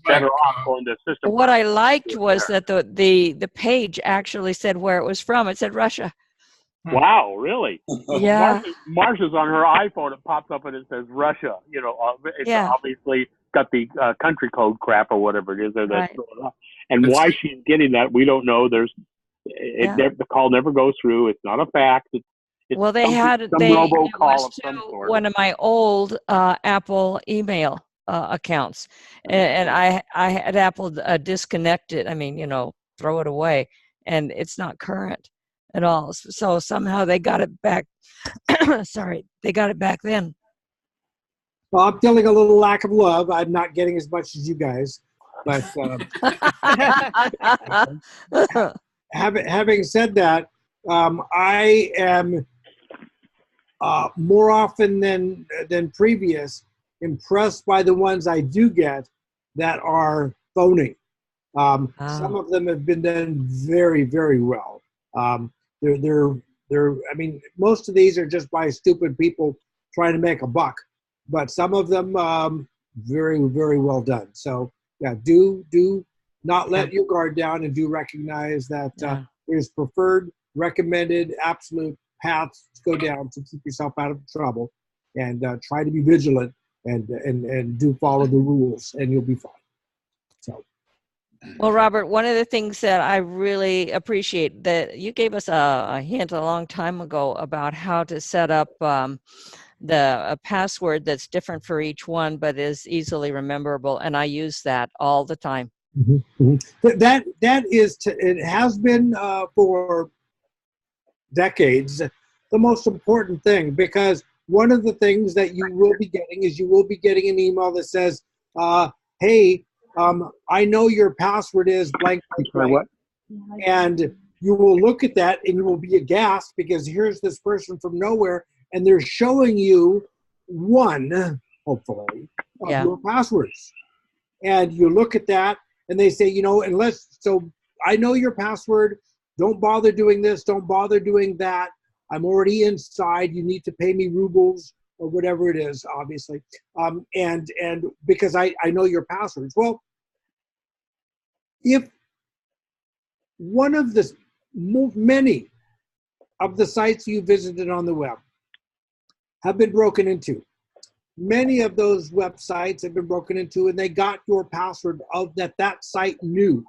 better off going to system. What I liked was that the page actually said where it was from. It said Russia. Wow, really? Yeah. Marsha's on her iPhone. It pops up and it says Russia. You know, it's obviously got the country code crap or whatever it is there. That's going on. And why she's getting that, we don't know. The call never goes through. It's not a fact. Well, they had it was to one of my old Apple email accounts, and I had Apple disconnected. I mean, you know, throw it away, and it's not current at all. So somehow they got it back. Sorry, they got it back then. Well, I'm feeling a little lack of love. I'm not getting as much as you guys, but having said that, I am more often than previous impressed by the ones I do get that are phony. Some of them have been done very, very well. They're I mean, most of these are just by stupid people trying to make a buck, but some of them very, very well done. So yeah, do not let your guard down, and do recognize that there's preferred, recommended, absolute paths to go down to keep yourself out of trouble, and try to be vigilant and do follow the rules, and you'll be fine. So. Well, Robert, one of the things that I really appreciate that you gave us a hint a long time ago about how to set up a password that's different for each one, but is easily rememberable, and I use that all the time. Mm-hmm. Mm-hmm. That is it has been for decades the most important thing, because one of the things that you will be getting is you will be getting an email that says, hey, I know your password is blank, blank, and you will look at that and you will be aghast, because here's this person from nowhere and they're showing you one, hopefully, of your passwords. And you look at that and they say, you know, so I know your password, don't bother doing this, don't bother doing that. I'm already inside, you need to pay me rubles or whatever it is, obviously. And because I know your passwords. Well, if one of the many of the sites you visited on the web have been broken into, many of those websites have been broken into, and they got your password of that site knew.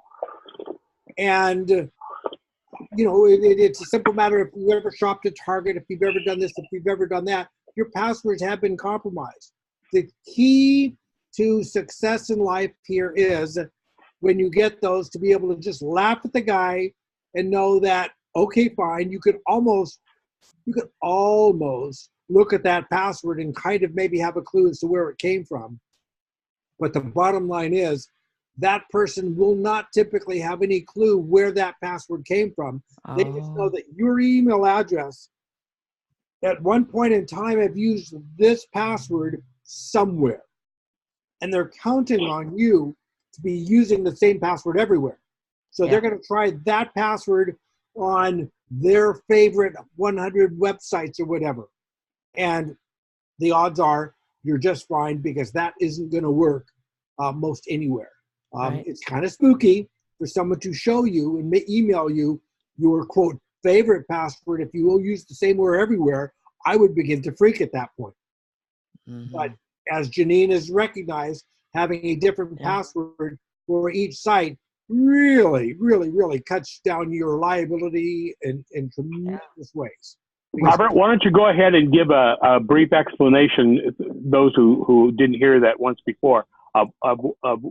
And you know, it's a simple matter. If you've ever shopped at Target, if you've ever done this, if you've ever done that, your passwords have been compromised. The key to success in life here is, when you get those, to be able to just laugh at the guy and know that, okay, fine, you could almost look at that password and kind of maybe have a clue as to where it came from. But the bottom line is, that person will not typically have any clue where that password came from. They just know that your email address at one point in time have used this password somewhere. And they're counting on you to be using the same password everywhere. So they're going to try that password on their favorite 100 websites or whatever. And the odds are you're just fine, because that isn't going to work most anywhere. It's kind of spooky for someone to show you and email you your quote favorite password, if you will use the same word everywhere, I would begin to freak at that point. Mm-hmm. But as Janine has recognized, having a different password for each site really, really, really cuts down your liability in tremendous ways. Robert, why don't you go ahead and give a brief explanation, those who didn't hear that once before, of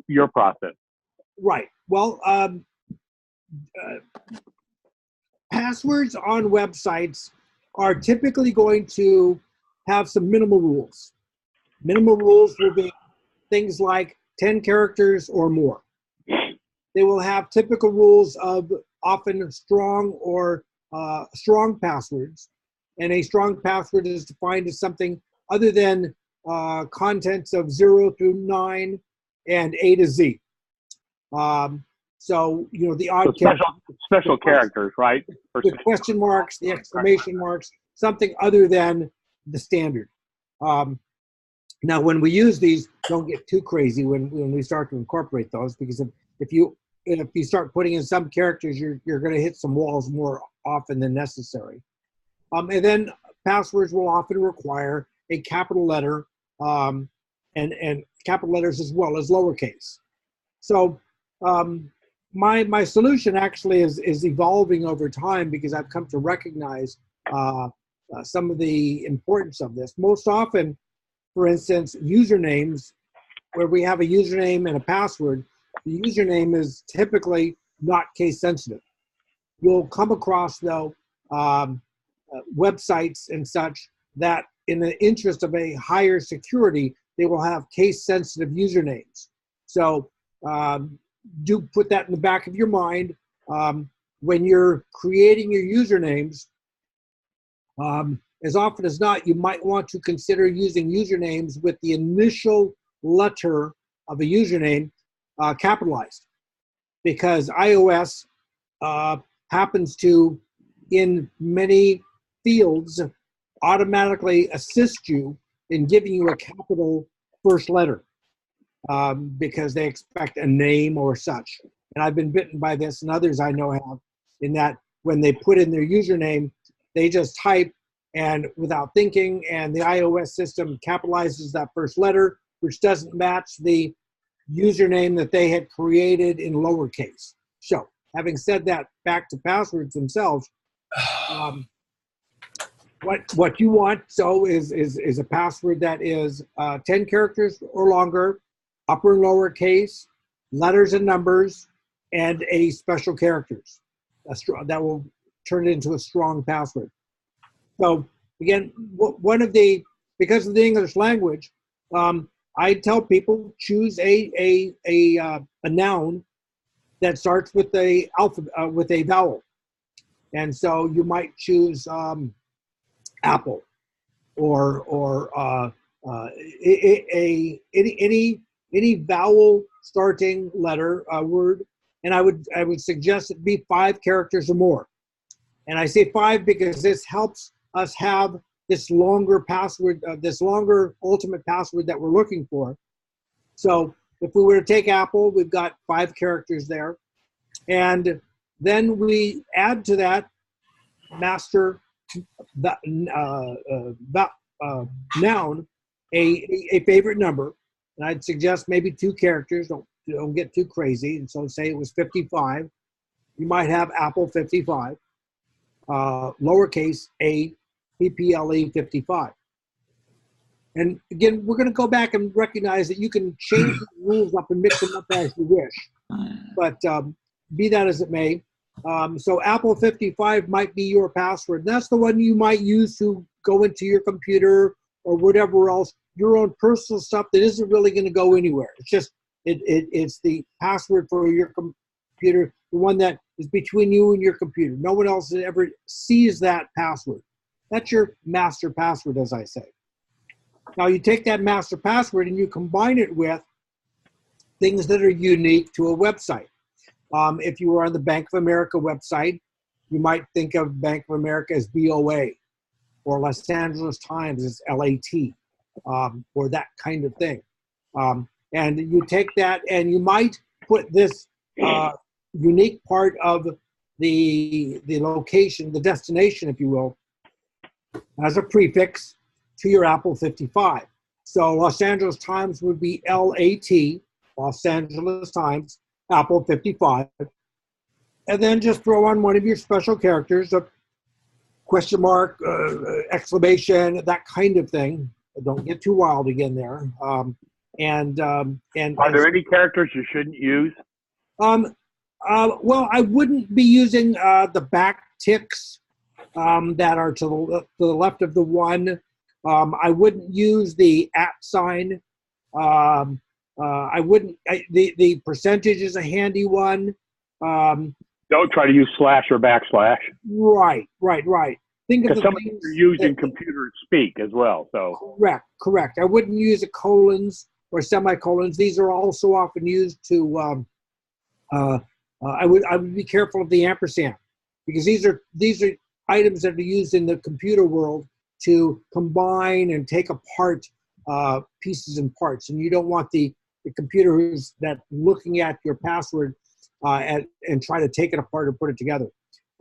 your process. Right. Well, passwords on websites are typically going to have some minimal rules. Minimal rules will be things like 10 characters or more. They will have typical rules of often strong or strong passwords. And a strong password is defined as something other than contents of 0 through 9 and A to Z. So, you know, the odd special characters, right? The question marks, the exclamation marks, something other than the standard. Now, when we use these, don't get too crazy when we start to incorporate those, because if you start putting in some characters, you're going to hit some walls more often than necessary. And then passwords will often require a capital letter and capital letters as well as lowercase. So my solution actually is evolving over time, because I've come to recognize some of the importance of this. Most often, for instance, usernames, where we have a username and a password, the username is typically not case sensitive. You'll come across, though, websites and such that, in the interest of a higher security, they will have case sensitive usernames. So do put that in the back of your mind when you're creating your usernames. As often as not, you might want to consider using usernames with the initial letter of a username capitalized, because iOS happens to, in many fields, automatically assist you in giving you a capital first letter because they expect a name or such. And I've been bitten by this, and others I know have, in that when they put in their username, they just type and without thinking, and the iOS system capitalizes that first letter, which doesn't match the username that they had created in lowercase. So, having said that, back to passwords themselves. What you want is a password that is 10 characters or longer, upper and lower case, letters and numbers, and a special characters. That will turn it into a strong password. So again, because of the English language, I tell people choose a noun that starts with a with a vowel, and so you might choose apple, or any vowel starting letter word, and I would suggest it be 5 characters or more. And I say 5 because this helps us have this longer password, this longer ultimate password that we're looking for. So if we were to take Apple, we've got 5 characters there, and then we add to that master noun a favorite number, and I'd suggest maybe 2 characters. Don't get too crazy. And so say it was 55. You might have Apple 55, lowercase a, PPLE 55. And again, we're going to go back and recognize that you can change the rules up and mix them up as you wish. But be that as it may, so Apple 55 might be your password. That's the one you might use to go into your computer or whatever else, your own personal stuff that isn't really going to go anywhere. It's just, it's the password for your computer, the one that is between you and your computer. No one else ever sees that password. That's your master password, as I say. Now you take that master password and you combine it with things that are unique to a website. If you were on the Bank of America website, you might think of Bank of America as BOA, or Los Angeles Times as LAT, or that kind of thing. And you take that and you might put this unique part of the location, the destination, if you will, as a prefix to your Apple 55. So Los Angeles Times would be LAT, Los Angeles Times, Apple 55. And then just throw on one of your special characters, a question mark, exclamation, that kind of thing. Don't get too wild again there. And are there any characters you shouldn't use? Well, I wouldn't be using the back ticks that are to the left of the one. I wouldn't use the @ sign. I wouldn't. The percentage is a handy one. Don't try to use slash or backslash. Right. Think of because the some of them are used in computer speak as well. So correct. I wouldn't use a colons or semicolons. These are also often used to. I would be careful of the ampersand, because these are items that are used in the computer world to combine and take apart pieces and parts, and you don't want the computer who's looking at your password and try to take it apart and put it together.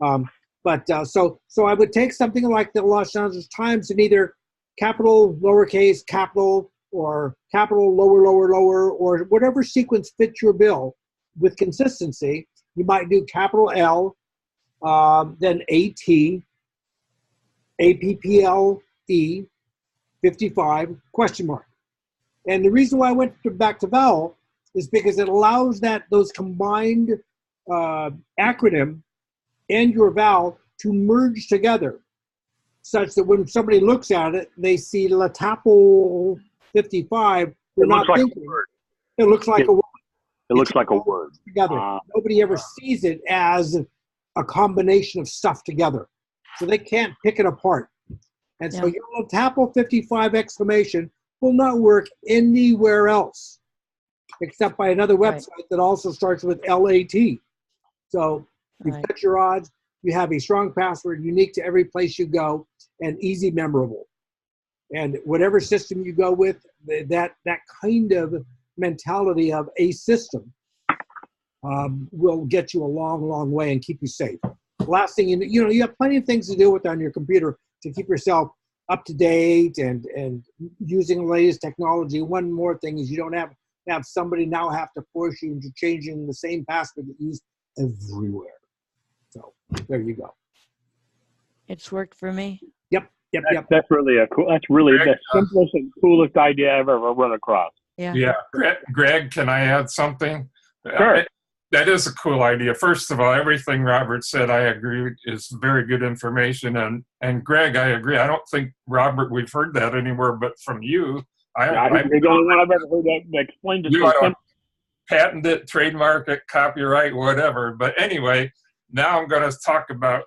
So I would take something like the Los Angeles Times and either capital, lowercase, capital, or capital, lower, or whatever sequence fits your bill with consistency. You might do capital L, then AT, APPLE, 55, question mark. And the reason why I went back to vowel is because it allows those combined acronym and your vowel to merge together, such that when somebody looks at it, they see La Tapo 55. They're not thinking. It looks like a word. It looks like a word. Together. Nobody ever sees it as a combination of stuff together. So they can't pick it apart. And so your La Tapo 55 exclamation will not work anywhere else except by another website that also starts with LAT. So you've got your odds. You have a strong password, unique to every place you go, and easy memorable. And whatever system you go with, that kind of mentality of a system will get you a long, long way and keep you safe. Last thing, you have plenty of things to deal with on your computer to keep yourself up to date and using the latest technology. One more thing is you don't have somebody now have to force you into changing the same password that you use everywhere. So there you go. It's worked for me. Yep. That's really the simplest and coolest idea I've ever run across. Yeah. Greg, can I add something? Sure. That is a cool idea. First of all, everything Robert said, I agree, is very good information. And Greg, I agree. I don't think, Robert, we've heard that anywhere but from you. I think you're the only one I've ever heard that explained it. You ought to patent it, trademark it, copyright, whatever. But anyway, now I'm going to talk about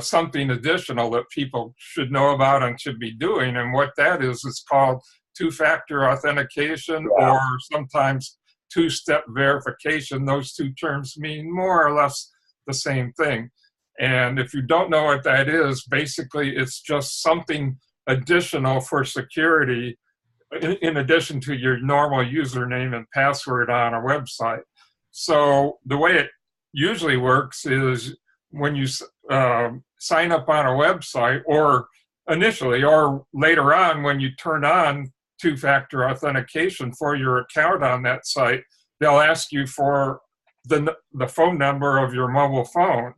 something additional that people should know about and should be doing. And what that is called two-factor authentication, or sometimes two-step verification. Those two terms mean more or less the same thing. And if you don't know what that is, basically it's just something additional for security in addition to your normal username and password on a website. So the way it usually works is when you sign up on a website, or initially or later on when you turn on two-factor authentication for your account on that site, they'll ask you for the phone number of your mobile phone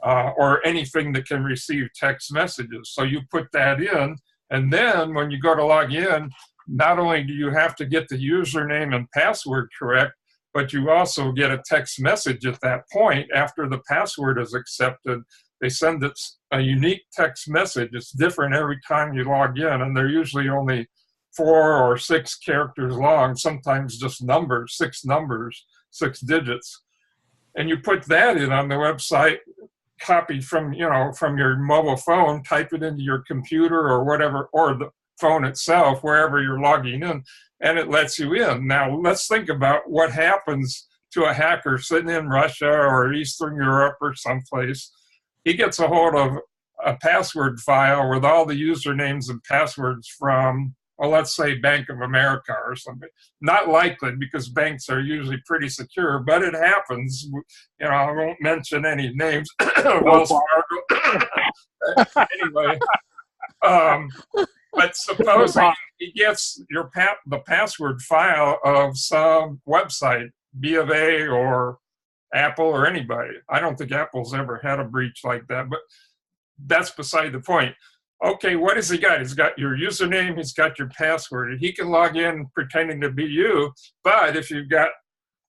or anything that can receive text messages. So you put that in, and then when you go to log in, not only do you have to get the username and password correct, but you also get a text message at that point after the password is accepted. They send it a unique text message. It's different every time you log in, and they're usually only 4 or 6 characters long, sometimes just numbers, 6 numbers, 6 digits. And you put that in on the website, copy from your mobile phone, type it into your computer or whatever, or the phone itself, wherever you're logging in, and it lets you in. Now, let's think about what happens to a hacker sitting in Russia or Eastern Europe or someplace. He gets a hold of a password file with all the usernames and passwords from well, let's say Bank of America or something. Not likely, because banks are usually pretty secure, but it happens. You know, I won't mention any names. Wells Fargo. Anyway, but supposing he gets the password file of some website, B of A or Apple or anybody. I don't think Apple's ever had a breach like that, but that's beside the point. Okay, what has he got? He's got your username, he's got your password. He can log in pretending to be you, but if you've got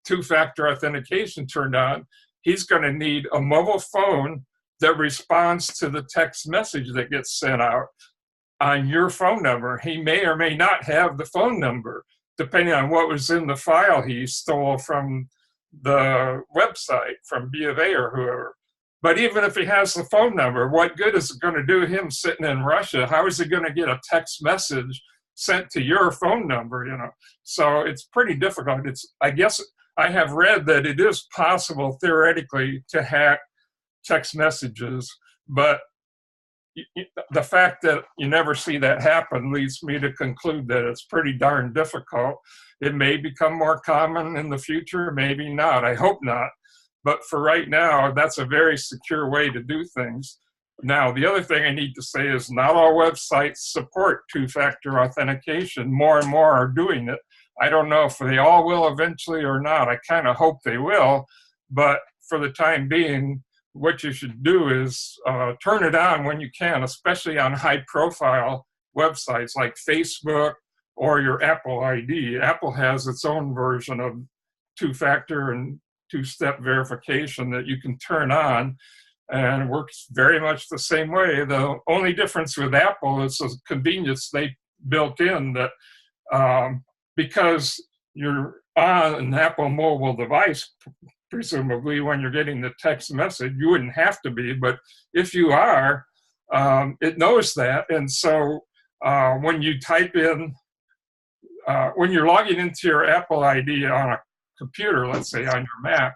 two-factor authentication turned on, he's going to need a mobile phone that responds to the text message that gets sent out on your phone number. He may or may not have the phone number, depending on what was in the file he stole from the website, from B of A or whoever. But even if he has the phone number, what good is it going to do him sitting in Russia? How is he going to get a text message sent to your phone number, you know? So it's pretty difficult. I guess I have read that it is possible theoretically to hack text messages, but the fact that you never see that happen leads me to conclude that it's pretty darn difficult. It may become more common in the future, maybe not. I hope not. But for right now, that's a very secure way to do things. Now, the other thing I need to say is not all websites support two-factor authentication. More and more are doing it. I don't know if they all will eventually or not. I kind of hope they will. But for the time being, what you should do is turn it on when you can, especially on high-profile websites like Facebook or your Apple ID. Apple has its own version of two-factor and two-step verification that you can turn on, and it works very much the same way. The only difference with Apple is the convenience they built in, that because you're on an Apple mobile device, presumably when you're getting the text message, you wouldn't have to be, but if you are, it knows that. And so when you type in, when you're logging into your Apple ID on a computer, let's say on your Mac,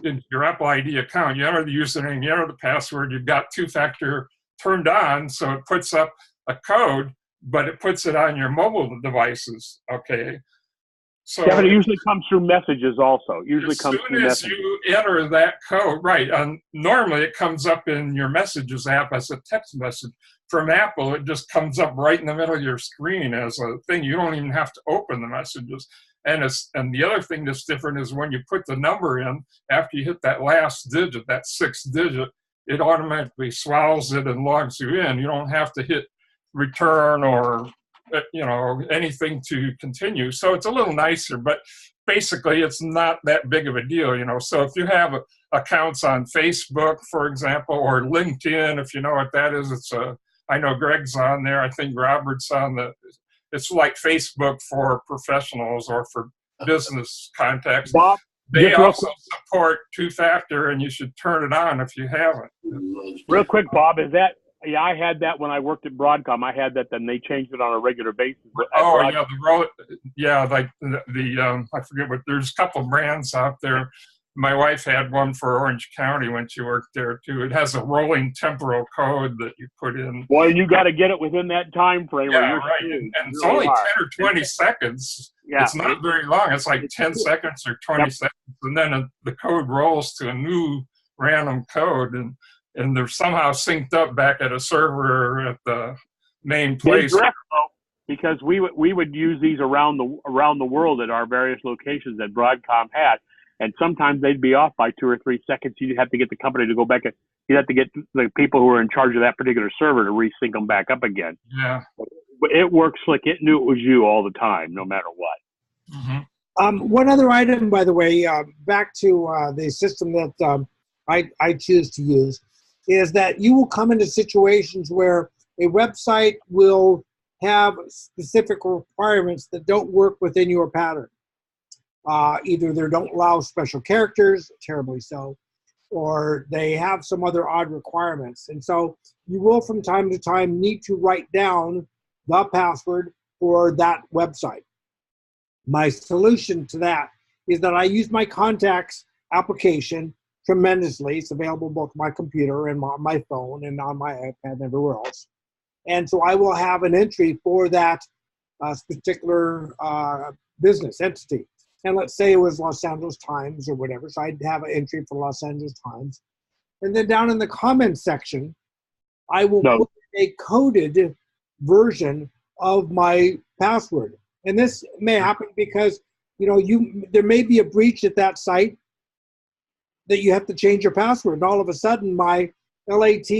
in your Apple ID account, you enter the username, you enter the password, you've got two-factor turned on, so it puts up a code, but it puts it on your mobile devices, okay? So yeah, but it usually comes through messages also. As soon as you enter that code, right, normally it comes up in your Messages app as a text message. From Apple, it just comes up right in the middle of your screen as a thing. You don't even have to open the messages. And the other thing that's different is when you put the number in, after you hit that last digit, that sixth digit, it automatically swallows it and logs you in. You don't have to hit return or anything to continue. So it's a little nicer, but basically it's not that big of a deal, So if you have accounts on Facebook, for example, or LinkedIn, if you know what that is, I know Greg's on there. I think Robert's on it's like Facebook for professionals or for business contacts. Bob, they also support two-factor, and you should turn it on if you haven't. Real quick, Bob, yeah, I had that when I worked at Broadcom. I had that, then they changed it on a regular basis. Oh, like I forget there's a couple of brands out there. My wife had one for Orange County when she worked there too. It has a rolling temporal code that you put in. Well, you got to get it within that time frame. Yeah, right. And it's only 10 or 20 seconds. Yeah, it's not very long. It's like 10 seconds or 20 seconds. And then the code rolls to a new random code. And they're somehow synced up back at a server at the main place. Because we would use these around the world at our various locations that Broadcom had, and sometimes they'd be off by 2 or 3 seconds. You'd have to get the company to go back. You'd have to get the people who were in charge of that particular server to resync them back up again. Yeah, but it worked slick. It knew it was you all the time, no matter what. Mm-hmm. One other item, by the way, back to the system that I choose to use, is that you will come into situations where a website will have specific requirements that don't work within your pattern. Either they don't allow special characters, terribly so, or they have some other odd requirements. And so you will from time to time need to write down the password for that website. My solution to that is that I use my contacts application tremendously. It's available both on my computer and on my phone and on my iPad and everywhere else. And so I will have an entry for that particular business entity. And let's say it was Los Angeles Times or whatever. So I'd have an entry for Los Angeles Times. And then down in the comments section, I will put a coded version of my password. And this may happen because, there may be a breach at that site that you have to change your password. And all of a sudden, my LAT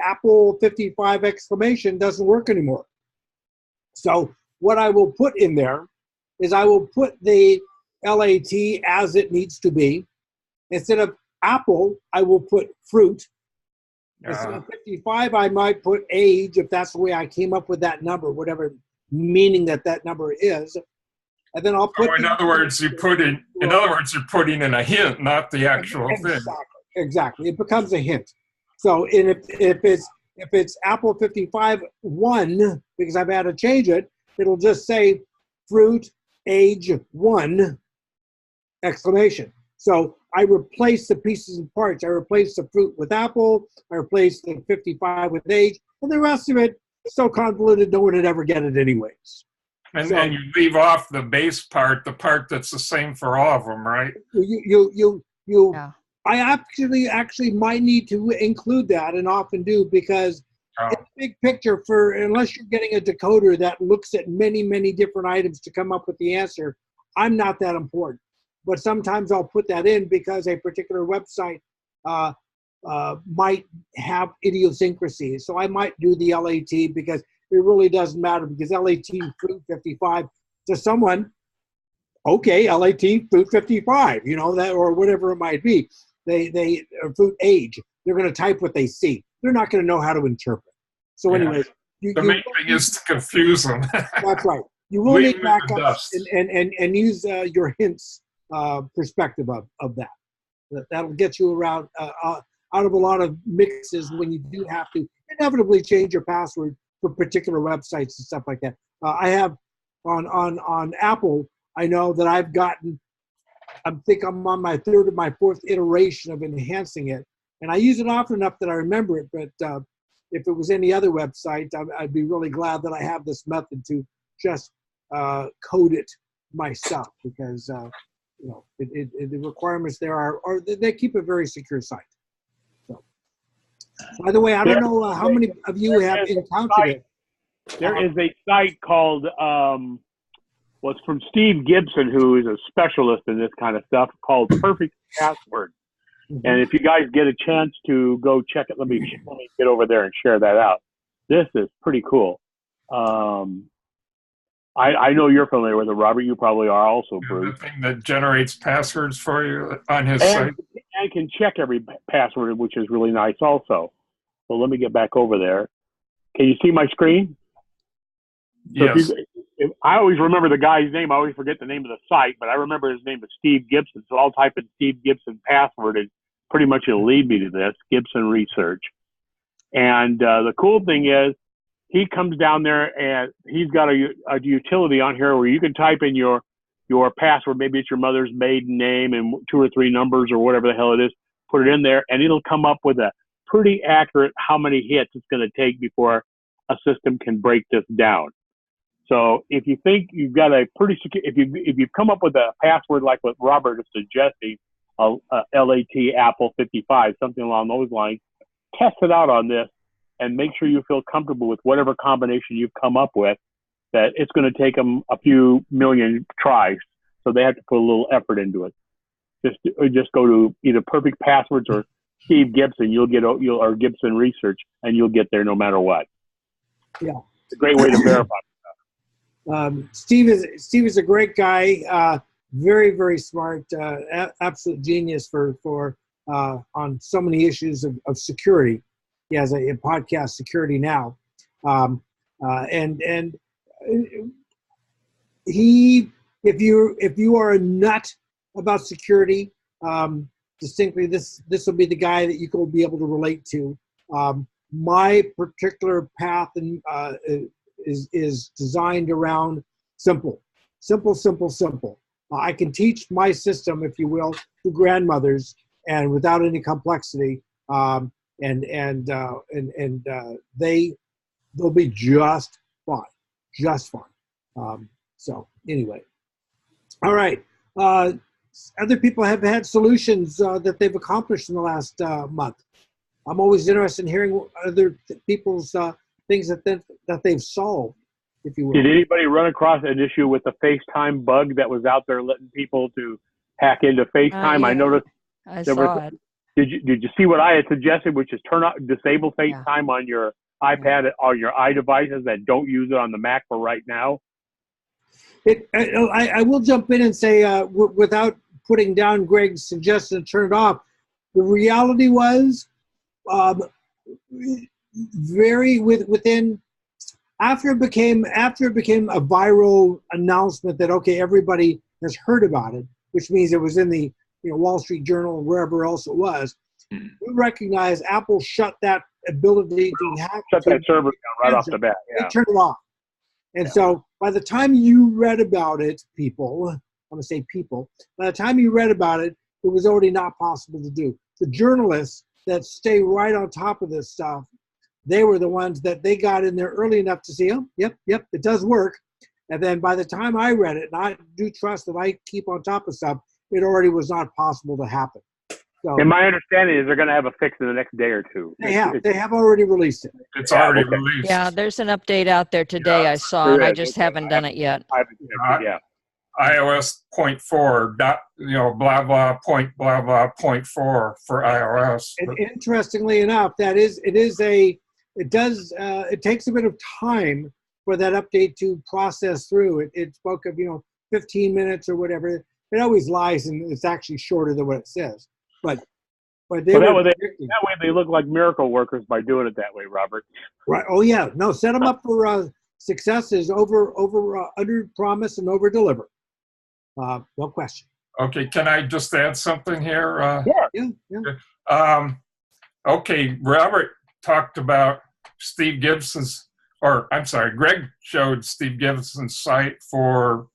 Apple 55 exclamation doesn't work anymore. So what I will put in there is I will put the LAT as it needs to be. Instead of Apple, I will put fruit. Instead of 55, I might put age, if that's the way I came up with that number, whatever meaning that number is. And then I'll put. In other words, you're putting in a hint, not the actual thing. Exactly. It becomes a hint. So if it's Apple 55 1, because I've had to change it, it'll just say fruit age 1 exclamation. So I replace the pieces and parts. I replace the fruit with Apple. I replace the 55 with age, and the rest of it is so convoluted no one would ever get it anyways. And you leave off the base part, the part that's the same for all of them, right? I actually might need to include that, and often do, because it's a big picture unless you're getting a decoder that looks at many, many different items to come up with the answer. I'm not that important. But sometimes I'll put that in because a particular website might have idiosyncrasies. So I might do the LAT because it really doesn't matter, because LAT fruit 55 to someone, okay, LAT fruit 55, that, or whatever it might be. They fruit age. They're going to type what they see. They're not going to know how to interpret. So anyways, the main thing is to confuse them. That's right. You will make backups and use your hints perspective of that. That'll get you around out of a lot of mixes when you do have to inevitably change your password for particular websites and stuff like that. I have on Apple, I know that I think I'm on my third or my fourth iteration of enhancing it, and I use it often enough that I remember it. But if it was any other website, I'd be really glad that I have this method to just code it myself, because the requirements there are they keep a very secure site. So, by the way, I don't know how many of you have encountered it. There is a site called, it's from Steve Gibson, who is a specialist in this kind of stuff, called Perfect Password. And if you guys get a chance to go check it, let me get over there and share that out. This is pretty cool. I know you're familiar with it, Robert. You probably are also, Bruce. The thing that generates passwords for you on his site. And can check every password, which is really nice also. So let me get back over there. Can you see my screen? Yes. So if I always remember the guy's name. I always forget the name of the site, but I remember his name is Steve Gibson. So I'll type in Steve Gibson password, and pretty much it'll lead me to this, Gibson Research. And the cool thing is, he comes down there and he's got a utility on here where you can type in your password. Maybe it's your mother's maiden name and 2 or 3 numbers or whatever the hell it is. Put it in there, and it'll come up with a pretty accurate how many hits it's going to take before a system can break this down. So if you think you've got a pretty secure, if you've come up with a password like what Robert is suggesting, LAT Apple 55, something along those lines, test it out on this and make sure you feel comfortable with whatever combination you've come up with, that it's going to take them a few million tries. So they have to put a little effort into it. Just go to either Perfect Passwords or Steve Gibson, or Gibson Research, and you'll get there no matter what. Yeah. It's a great way to verify stuff. Steve is a great guy, very, very smart, absolute genius for on so many issues of security. He has a podcast, Security Now, and if you are a nut about security, distinctly this will be the guy that you will be able to relate to. My particular path is designed around simple. I can teach my system, if you will, to grandmothers, and without any complexity. And they'll be just fine. So anyway, all right. Other people have had solutions that they've accomplished in the last month. I'm always interested in hearing other people's things that they've solved, if you will. Did anybody run across an issue with the FaceTime bug that was out there letting people to hack into FaceTime? Yeah, I noticed I there saw was. it. Did you see what I had suggested, which is disable FaceTime on your iPad or your iDevices that don't use it on the Mac for right now? I will jump in and say, without putting down Greg's suggestion to turn it off, the reality was within after it became a viral announcement that okay, everybody has heard about it, which means it was in the Wall Street Journal and wherever else it was. We recognize Apple shut that ability to hack. Shut that server down right off the bat. They Yeah. turned it off. And so by the time you read about it, people, I'm going to say people, by the time you read about it, it was already not possible to do. The journalists that stay right on top of this stuff, they were the ones that they got in there early enough to see, oh, yep, it does work. And then by the time I read it, and I do trust that I keep on top of stuff, it already was not possible to happen. So, and my understanding is they're going to have a fix in the next day or two. They have already released it. It's already released. Yeah, there's an update out there today I saw, and I just haven't done it yet. Yeah. iOS 0.4 dot, blah blah point blah blah 0.4 for iOS. And interestingly enough, it takes a bit of time for that update to process through. It spoke of 15 minutes or whatever. It always lies, and it's actually shorter than what it says. But that way they look like miracle workers by doing it that way, Robert. Right. Oh yeah. No, set them up for successes over under promise and over deliver. No question. Okay, can I just add something here? Yeah. Okay, Robert talked about Greg showed Steve Gibson's site for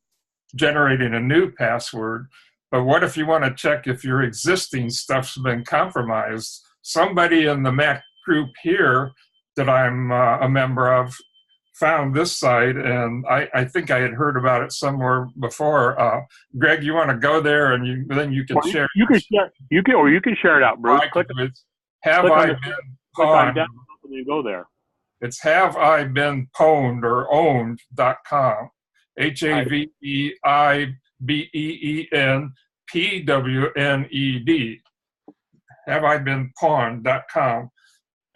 generating a new password. But what if you want to check if your existing stuff's been compromised? Somebody in the Mac group here that I'm a member of found this site, and I think I had heard about it somewhere before. Greg, you want to go there, and then you can share. You can share it out, Bruce. Click on down and you go there. It's have I been pwned or owned.com. HAVEIBEEN Have I been pawned.com.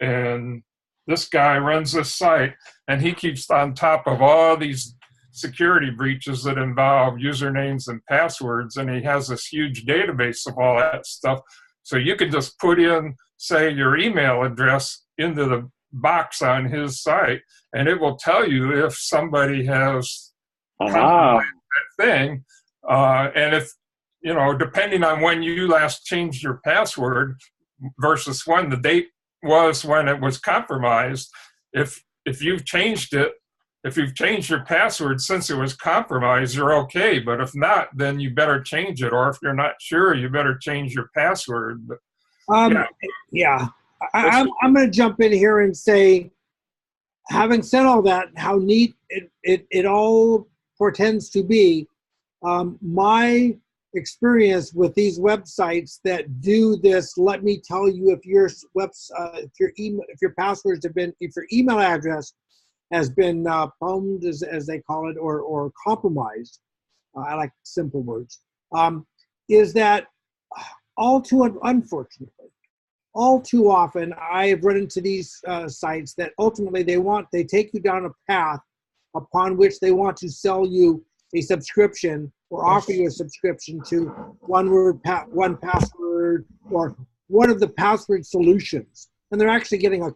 And this guy runs this site, and he keeps on top of all these security breaches that involve usernames and passwords, and he has this huge database of all that stuff. So you can just put in, say, your email address into the box on his site, and it will tell you if somebody has compromised that thing. And if, depending on when you last changed your password versus when the date was when it was compromised, if you've changed it, if you've changed your password since it was compromised, you're okay. But if not, then you better change it. Or if you're not sure, you better change your password. But, yeah. I'm going to jump in here and say, having said all that, how neat it all portends to be, my experience with these websites that do this, let me tell you if your passwords have been, if your email address has been pwned, as they call it, or compromised. I like simple words. Is that unfortunately, all too often I have run into these sites that ultimately they take you down a path upon which they want to sell you a subscription or offer you a subscription to one password or one of the password solutions, and they're actually getting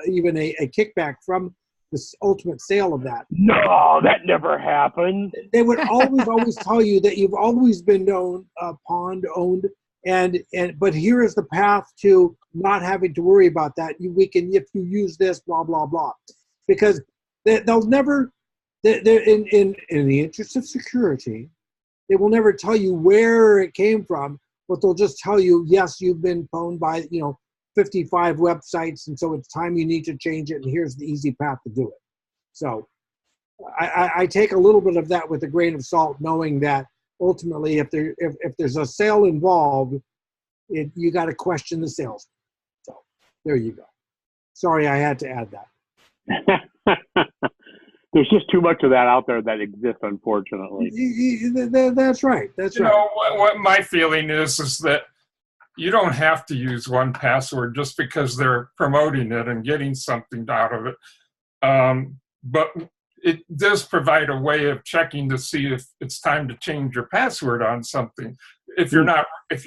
even a kickback from the ultimate sale of that. No, that never happened. They would always tell you that you've always been known, pawned, owned, but here is the path to not having to worry about that. If you use this, blah blah blah, because they'll never. They're in the interest of security, they will never tell you where it came from, but they'll just tell you, yes, you've been pwned by 55 websites, and so it's time you need to change it, and here's the easy path to do it. So I take a little bit of that with a grain of salt, knowing that ultimately, if there's a sale involved, you got to question the sales. So there you go. Sorry, I had to add that. There's just too much of that out there that exists, unfortunately. That's right. That's You right. know, what my feeling is that you don't have to use 1Password just because they're promoting it and getting something out of it. But it does provide a way of checking to see if it's time to change your password on something. If you're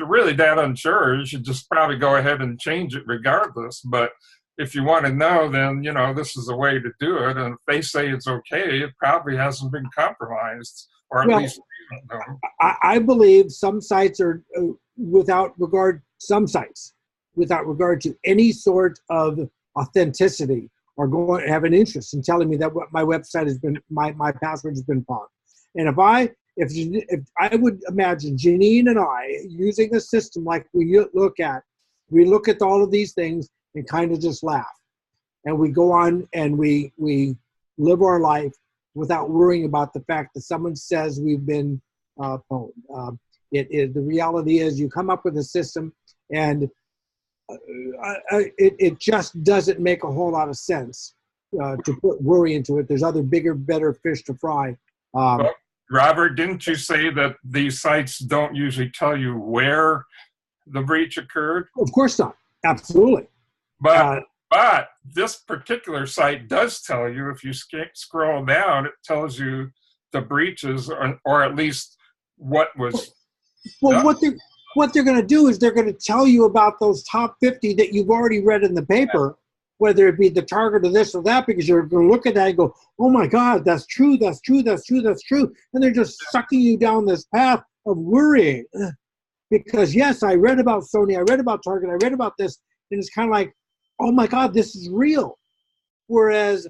really that unsure, you should just probably go ahead and change it regardless. But if you want to know, then, you know, this is a way to do it. And if they say it's okay, it probably hasn't been compromised, or at least we don't know. I believe some sites are, without regard to any sort of authenticity, are going to have an interest in telling me that what my website has been, my password has been found. And if I would imagine Janine and I using a system like we look at all of these things and kind of just laugh. And we go on and we live our life without worrying about the fact that someone says we've been pwned. The reality is you come up with a system and it just doesn't make a whole lot of sense to put worry into it. There's other bigger, better fish to fry. Well, Robert, didn't you say that these sites don't usually tell you where the breach occurred? Of course not. Absolutely. But this particular site does tell you, if you scroll down, it tells you the breaches, or at least what was Well, what they're going to do is they're going to tell you about those top 50 that you've already read in the paper, whether it be the target or this or that, because you're going to look at that and go, oh my God, that's true, that's true, that's true, that's true. And they're just sucking you down this path of worrying. Because yes, I read about Sony, I read about Target, I read about this, and it's kind of like, oh my God, this is real. Whereas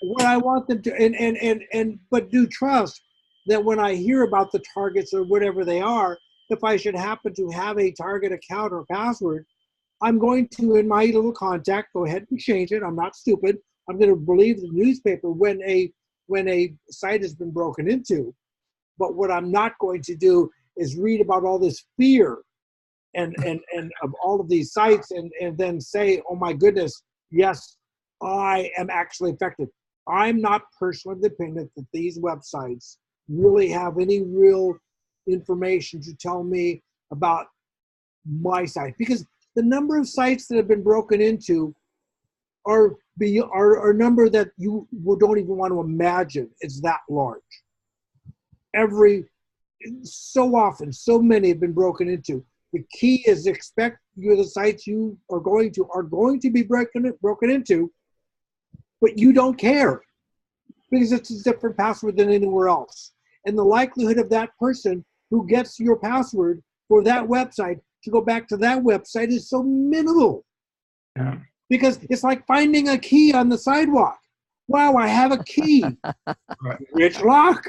what I want them to, but do trust that when I hear about the targets or whatever they are, if I should happen to have a Target account or password, I'm going to, in my little contact, go ahead and change it. I'm not stupid. I'm going to believe the newspaper when a site has been broken into. But what I'm not going to do is read about all this fear and of all of these sites and then say, oh my goodness, yes, I am actually affected. I'm not personally dependent that these websites really have any real information to tell me about my site, because the number of sites that have been broken into are a number that you don't even want to imagine. It's that large. So often, so many have been broken into. The key is expect the sites you are going to be broken into, but you don't care because it's a different password than anywhere else. And the likelihood of that person who gets your password for that website to go back to that website is so minimal. Yeah. Because it's like finding a key on the sidewalk. Wow, I have a key. Which lock?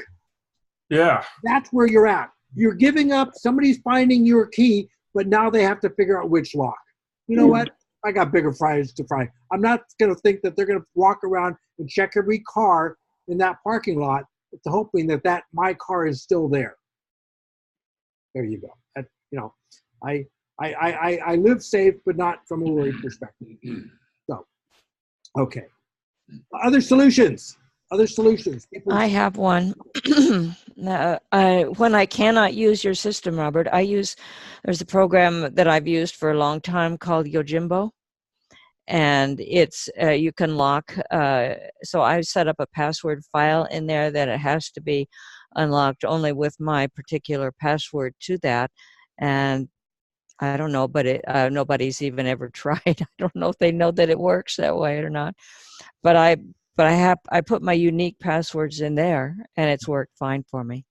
Yeah. That's where you're at. You're giving up. Somebody's finding your key, but now they have to figure out which lock. You know what? I got bigger fries to fry. I'm not going to think that they're going to walk around and check every car in that parking lot, hoping that my car is still there. There you go. I live safe, but not from a worry perspective. So, okay. Other solutions. I have one. When I cannot use your system, Robert, there's a program that I've used for a long time called Yojimbo. And it's, you can lock, so I set up a password file in there that it has to be unlocked only with my particular password to that. And I don't know, but nobody's even ever tried. I don't know if they know that it works that way or not. But I put my unique passwords in there, and it's worked fine for me.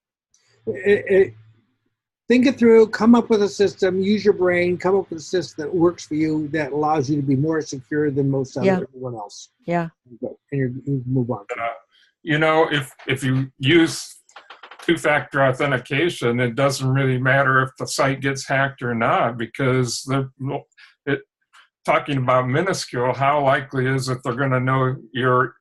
Think it through. Come up with a system. Use your brain. Come up with a system that works for you, that allows you to be more secure than everyone else. Yeah. And you move on. You know, if you use two-factor authentication, it doesn't really matter if the site gets hacked or not, because talking about minuscule, how likely is it they're going to know your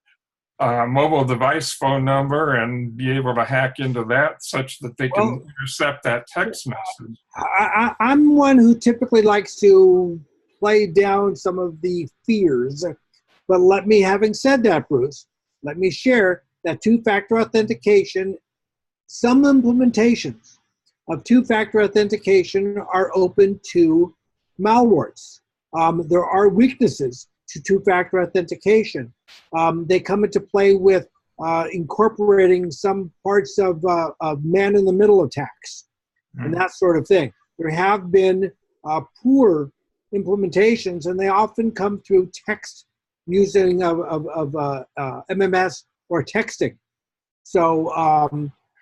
mobile device phone number and be able to hack into that such that they can intercept that text message. I'm one who typically likes to play down some of the fears, but having said that, Bruce, let me share that two-factor authentication, some implementations of two-factor authentication are open to malwares. There are weaknesses to two-factor authentication. They come into play with incorporating some parts of man-in-the-middle attacks and that sort of thing. There have been poor implementations, and they often come through text using of MMS or texting. So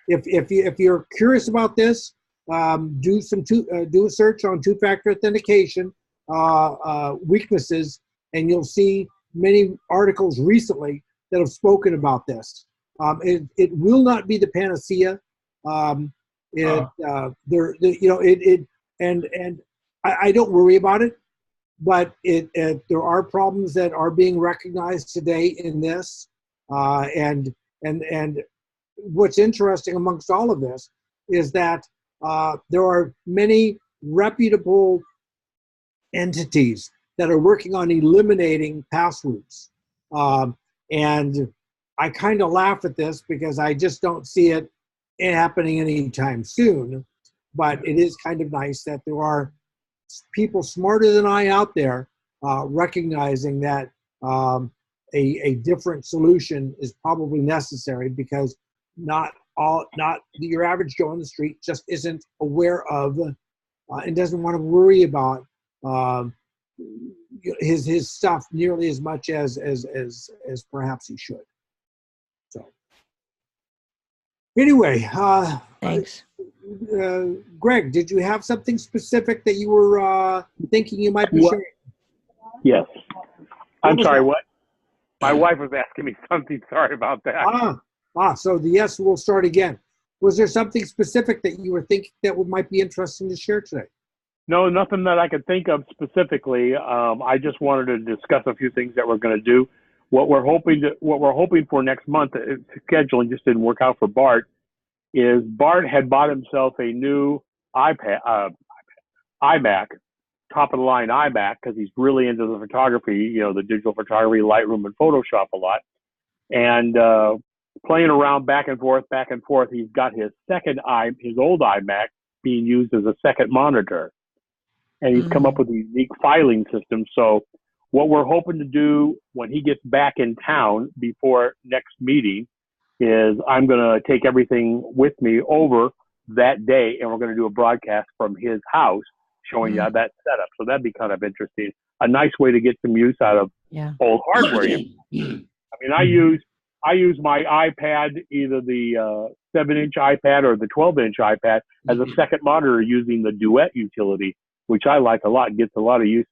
if you're curious about this, do a search on two-factor authentication weaknesses, and you'll see many articles recently that have spoken about this. It will not be the panacea. I don't worry about it, but there are problems that are being recognized today in this, and what's interesting amongst all of this is that there are many reputable entities that are working on eliminating passwords. And I kind of laugh at this because I just don't see it happening anytime soon. But it is kind of nice that there are people smarter than I out there recognizing that a different solution is probably necessary, because not your average Joe on the street just isn't aware of and doesn't want to worry about his stuff nearly as much as perhaps he should. So anyway, thanks. Greg, did you have something specific that you were thinking you might be sharing? Yes. I'm sorry, what? My wife was asking me something. Sorry about that. So the yes will start again. Was there something specific that you were thinking that might be interesting to share today? No, nothing that I could think of specifically. I just wanted to discuss a few things that we're going to do. What we're hoping for next month, scheduling just didn't work out for Bart, is Bart had bought himself a new iMac, top of the line iMac, because he's really into the photography, the digital photography, Lightroom and Photoshop a lot. And playing around back and forth, he's got his old iMac being used as a second monitor. And he's come up with a unique filing system. So what we're hoping to do when he gets back in town before next meeting is I'm going to take everything with me over that day, and we're going to do a broadcast from his house showing you how that's set up. So that'd be kind of interesting. A nice way to get some use out of old hardware. I mean, I use my iPad, either the 7-inch iPad or the 12-inch iPad, as a second monitor using the Duet utility, which I like a lot. Gets a lot of use.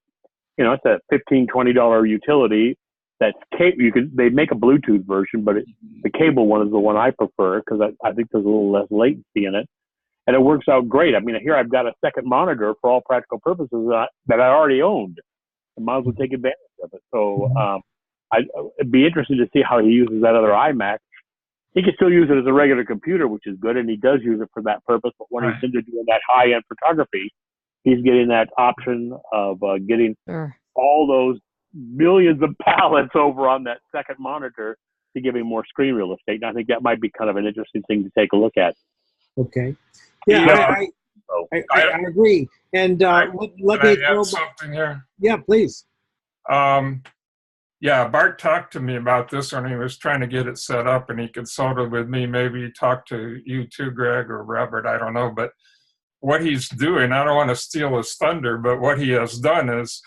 It's a $15, $20 utility. That's they make a Bluetooth version, but the cable one is the one I prefer, because I think there's a little less latency in it, and it works out great. I mean, here I've got a second monitor for all practical purposes that I already owned. I might as well take advantage of it. So it'd be interesting to see how he uses that other iMac. He can still use it as a regular computer, which is good, and he does use it for that purpose. But when he's into doing that high-end photography, he's getting that option of getting all those millions of pallets over on that second monitor to give him more screen real estate. And I think that might be kind of an interesting thing to take a look at. Okay. Yeah, I agree. And let me throw something here. Yeah, please. Yeah, Bart talked to me about this when he was trying to get it set up, and he consulted with me. Maybe he talked to you too, Greg, or Robert, I don't know. But what he's doing, I don't want to steal his thunder, but what he has done is,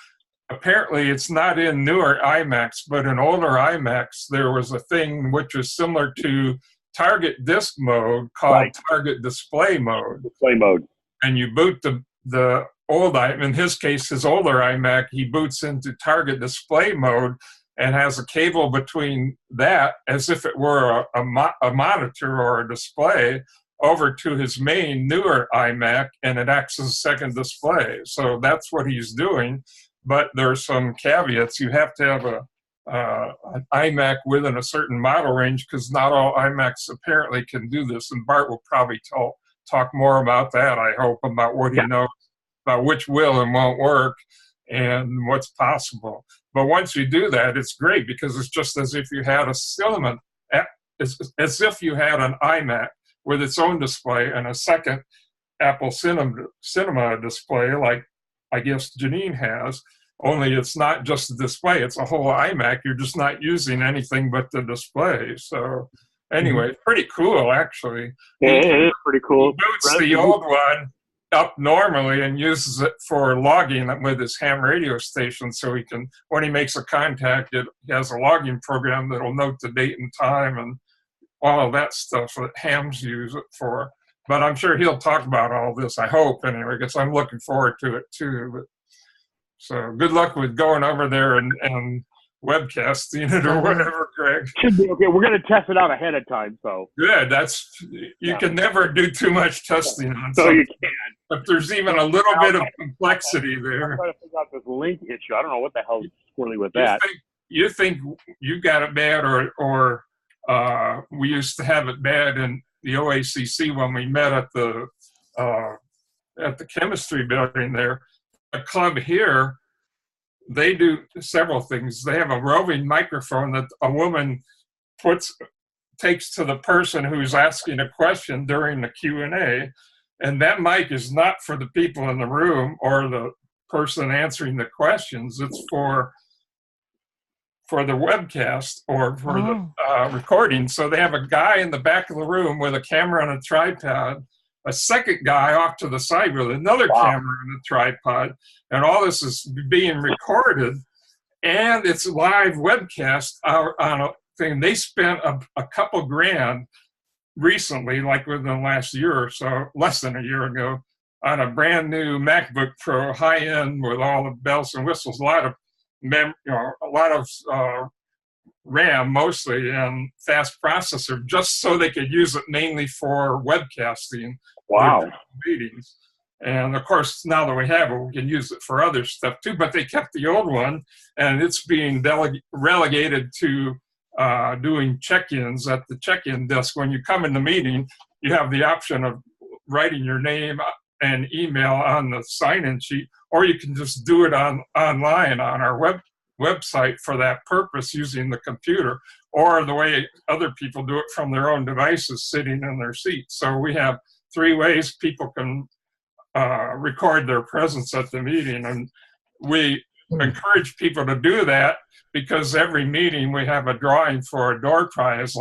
apparently it's not in newer iMacs, but in older iMacs, there was a thing which was similar to target disk mode called target display mode. And you boot the old in his case, his older iMac, he boots into target display mode and has a cable between that, as if it were a monitor or a display, over to his main newer iMac, and it acts as a second display. So that's what he's doing. But there's some caveats. You have to have an iMac within a certain model range, because not all iMacs apparently can do this. And Bart will probably talk more about that, I hope, about what he knows about which will and won't work and what's possible. But once you do that, it's great, because it's just as if you had a cinema, it's as if you had an iMac with its own display and a second Apple Cinema display, like I guess Janine has, only it's not just a display, it's a whole iMac. You're just not using anything but the display. So anyway, it's pretty cool, actually. It is pretty cool. He boots the old one up normally and uses it for logging with his ham radio station, so he can, when he makes a contact, he has a logging program that'll note the date and time and all of that stuff that hams use it for. But I'm sure he'll talk about all this, I hope, anyway, because I'm looking forward to it too. But, so good luck with going over there and webcasting it or whatever, Greg. Should be okay. We're going to test it out ahead of time, so. Good. You can never do too much testing on so something. You can. If there's even a little bit of complexity there. I'm trying to figure out this link issue. I don't know what the hell's squirrely with that. You think you got it bad, or we used to have it bad in the OACC when we met at the chemistry building there. A club here, they do several things. They have a roving microphone that a woman takes to the person who's asking a question during the Q&A, and that mic is not for the people in the room or the person answering the questions. It's for the webcast or for the recording. So they have a guy in the back of the room with a camera on a tripod, a second guy off to the side with another camera on a tripod, and all this is being recorded, and it's live webcast on a thing. They spent a couple grand recently, like within the last year or so, less than a year ago, on a brand new MacBook Pro, high end with all the bells and whistles, a lot of RAM mostly, and fast processor, just so they could use it mainly for webcasting. Wow. Meetings. And of course, now that we have it, we can use it for other stuff too, but they kept the old one, and it's being relegated to doing check-ins at the check-in desk. When you come in the meeting, you have the option of writing your name and email on the sign-in sheet, or you can just do it online on our website for that purpose using the computer, or the way other people do it from their own devices sitting in their seats. So we have 3 ways people can record their presence at the meeting, and we encourage people to do that, because every meeting we have a drawing for a door prize,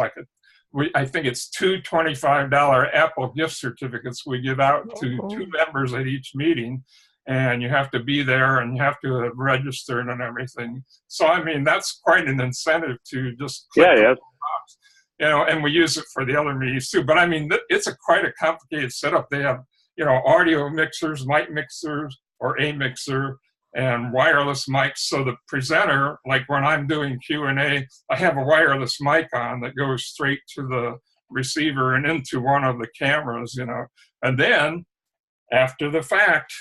I think it's 2 $25 Apple gift certificates we give out to 2 members at each meeting, and you have to be there and you have to have registered and everything. So I mean, that's quite an incentive to just click the box, and we use it for the other meetings too. But I mean, it's quite a complicated setup. They have audio mixers, mic mixers, or a mixer, and wireless mics. So the presenter, like when I'm doing Q&A, I have a wireless mic on that goes straight to the receiver and into one of the cameras, And then after the fact,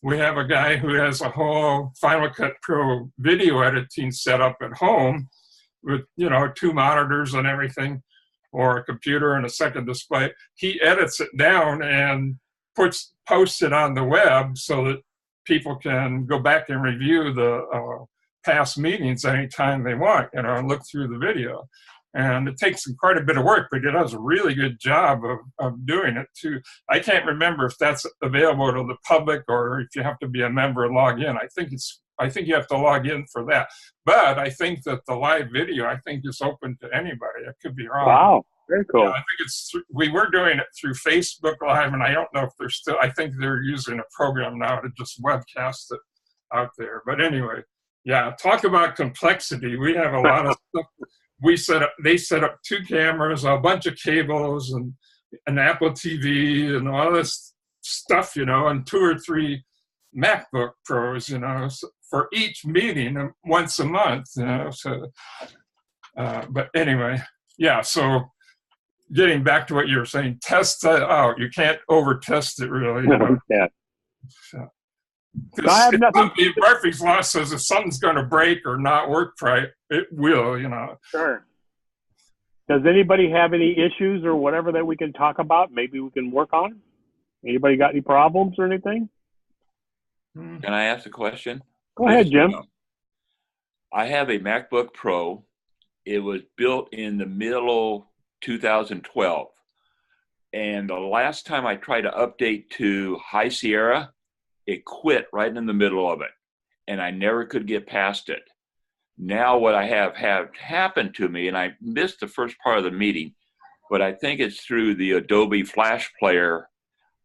we have a guy who has a whole Final Cut Pro video editing setup at home with, 2 monitors and everything, or a computer and a second display. He edits it down and posts it on the web so that people can go back and review the past meetings anytime they want, and look through the video. And it takes quite a bit of work, but it does a really good job of doing it too. I can't remember if that's available to the public or if you have to be a member and log in. I think you have to log in for that. But I think that the live video, is open to anybody. I could be wrong. Wow. Very cool. Yeah, I think we were doing it through Facebook Live, and I don't know if I think they're using a program now to just webcast it out there. But anyway, yeah, talk about complexity. We have a lot of stuff. They set up 2 cameras, a bunch of cables, and an Apple TV, and all this stuff, and 2 or 3 MacBook Pros, for each meeting once a month, So, but anyway, yeah. So, getting back to what you were saying, test that out. You can't over-test it, really. No, you can't. So, I have nothing. Murphy's Law says if something's going to break or not work right, it will, you know. Sure. Does anybody have any issues or whatever that we can talk about? Maybe we can work on? Anybody got any problems or anything? Can I ask a question? Go ahead, Jim. I have a MacBook Pro. It was built in the middle of 2012. And the last time I tried to update to High Sierra, it quit right in the middle of it. And I never could get past it. Now what I have happened to me, and I missed the first part of the meeting, but I think it's through the Adobe Flash Player.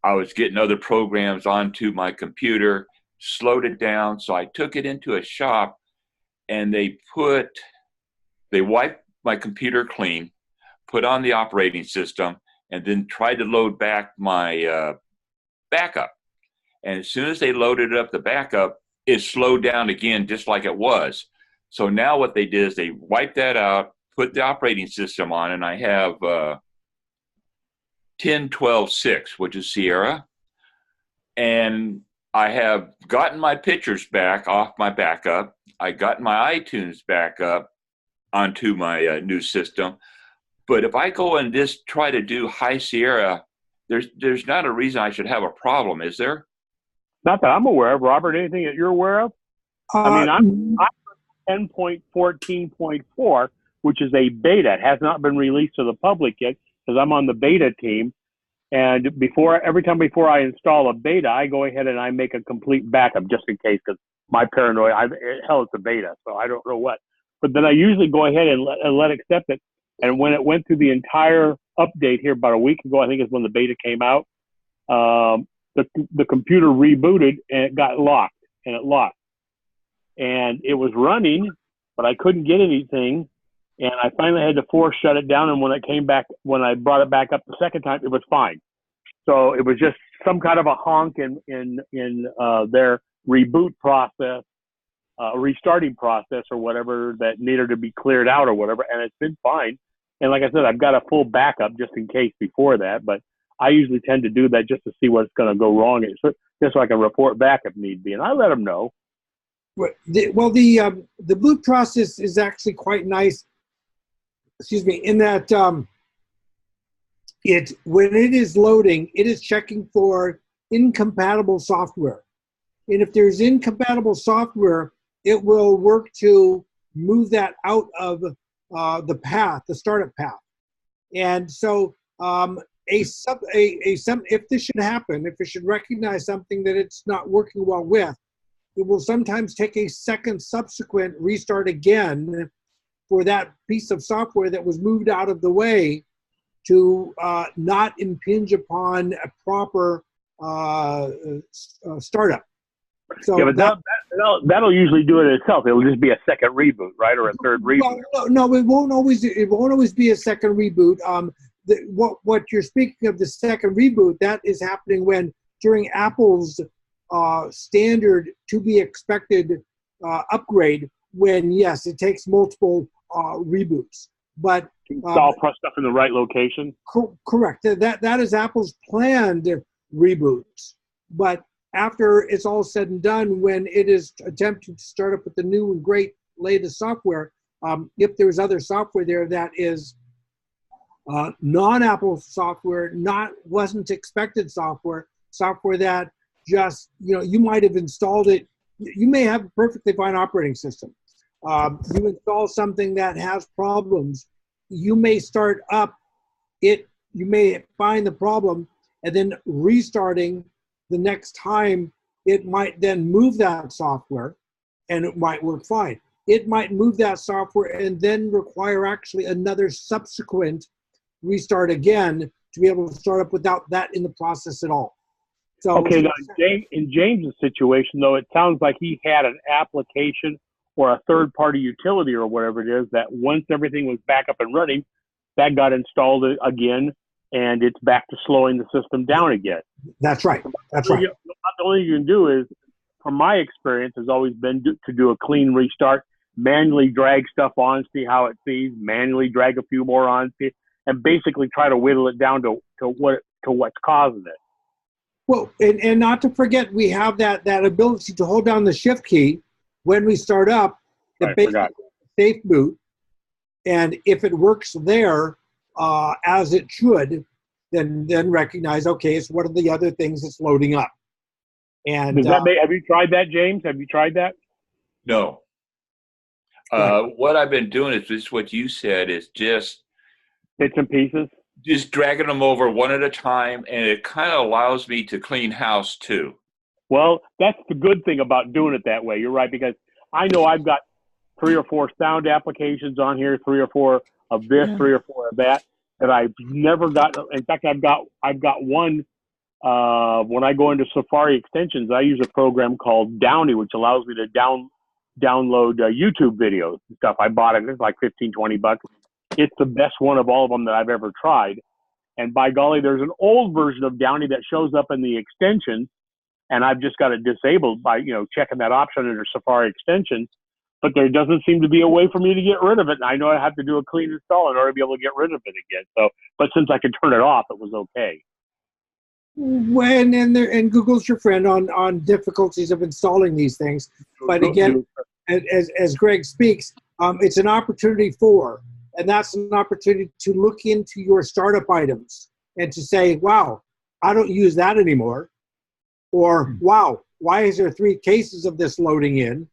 I was getting other programs onto my computer, slowed it down. So I took it into a shop and they wiped my computer clean, put on the operating system, and then tried to load back my backup. And as soon as they loaded up the backup, it slowed down again, just like it was. So now what they did is they wiped that out, put the operating system on, and I have 10.12.6, which is Sierra. And I have gotten my pictures back off my backup. I got my iTunes back up onto my new system. But if I go and just try to do High Sierra, there's not a reason I should have a problem, is there? Not that I'm aware of. Robert, anything that you're aware of? I mean, I'm 10.14.4, which is a beta. It has not been released to the public yet because I'm on the beta team. And every time before I install a beta, I go ahead and I make a complete backup just in case, because my paranoia, hell, it's a beta, so I don't know what. But then I usually go ahead and let accept it. And when it went through the entire update here about a week ago, I think is when the beta came out, the computer rebooted and it got locked, and it locked. And it was running, but I couldn't get anything. And I finally had to force shut it down. And when it came back, when I brought it back up the second time, it was fine. So it was just some kind of a honk in their reboot process, restarting process or whatever that needed to be cleared out or whatever. And it's been fine. And like I said, I've got a full backup just in case before that. But I usually tend to do that just to see what's going to go wrong, just so I can report back if need be. And I let them know. Well, the boot process is actually quite nice. Excuse me, in that when it is loading, it is checking for incompatible software. And if there's incompatible software, it will work to move that out of the startup path. And so if this should happen, if it should recognize something that it's not working well with, it will sometimes take a second subsequent restart again for that piece of software that was moved out of the way to not impinge upon a proper startup. So yeah, but that'll usually do it itself. It'll just be a second reboot, right, or a third reboot. Well, no, it won't always be a second reboot. What you're speaking of, the second reboot, that is happening when during Apple's standard to be expected upgrade, when yes, it takes multiple reboots, but install stuff in the right location. Correct. That is Apple's planned reboots, but after it's all said and done, when it is attempting to start up with the new and great latest software, if there's other software there that is non-Apple software, wasn't expected software that just, you might have installed it. You may have a perfectly fine operating system. You install something that has problems. You may start up it. You may find the problem, and then restarting the next time, it might then move that software, and it might work fine. It might move that software and then require actually another subsequent restart again to be able to start up without that in the process at all. So, okay, now in James's situation, though, it sounds like he had an application or a third-party utility or whatever it is that once everything was back up and running, that got installed again, and it's back to slowing the system down again. That's right. That's right. The only thing you can do is, from my experience, has always been to do a clean restart, manually drag stuff on, see how it sees, manually drag a few more on, and basically try to whittle it down to what's causing it. Well, and not to forget, we have that ability to hold down the shift key when we start up, the safe boot, and if it works there as it should, then recognize, okay, it's one of the other things that's loading up. And does that have you tried that, James? Have you tried that? No. What I've been doing is just what you said, is just bits and pieces. Just dragging them over one at a time, and it kind of allows me to clean house too. Well, that's the good thing about doing it that way. You're right, because I know I've got 3 or 4 sound applications on here, 3 or 4 of this, 3 or 4 of that I've never got. In fact, I've got one. When I go into Safari extensions, I use a program called Downy, which allows me to download YouTube videos and stuff. I bought it. It's like $15-20. It's the best one of all of them that I've ever tried. And by golly, there's an old version of Downy that shows up in the extensions, and I've just got it disabled by checking that option under Safari extensions. But there doesn't seem to be a way for me to get rid of it. And I know I have to do a clean install in order to be able to get rid of it again. So, but since I could turn it off, it was okay. And Google's your friend on difficulties of installing these things. But again, as Greg speaks, it's an opportunity and that's an opportunity to look into your startup items and to say, wow, I don't use that anymore. Or, wow, why is there 3 cases of this loading in?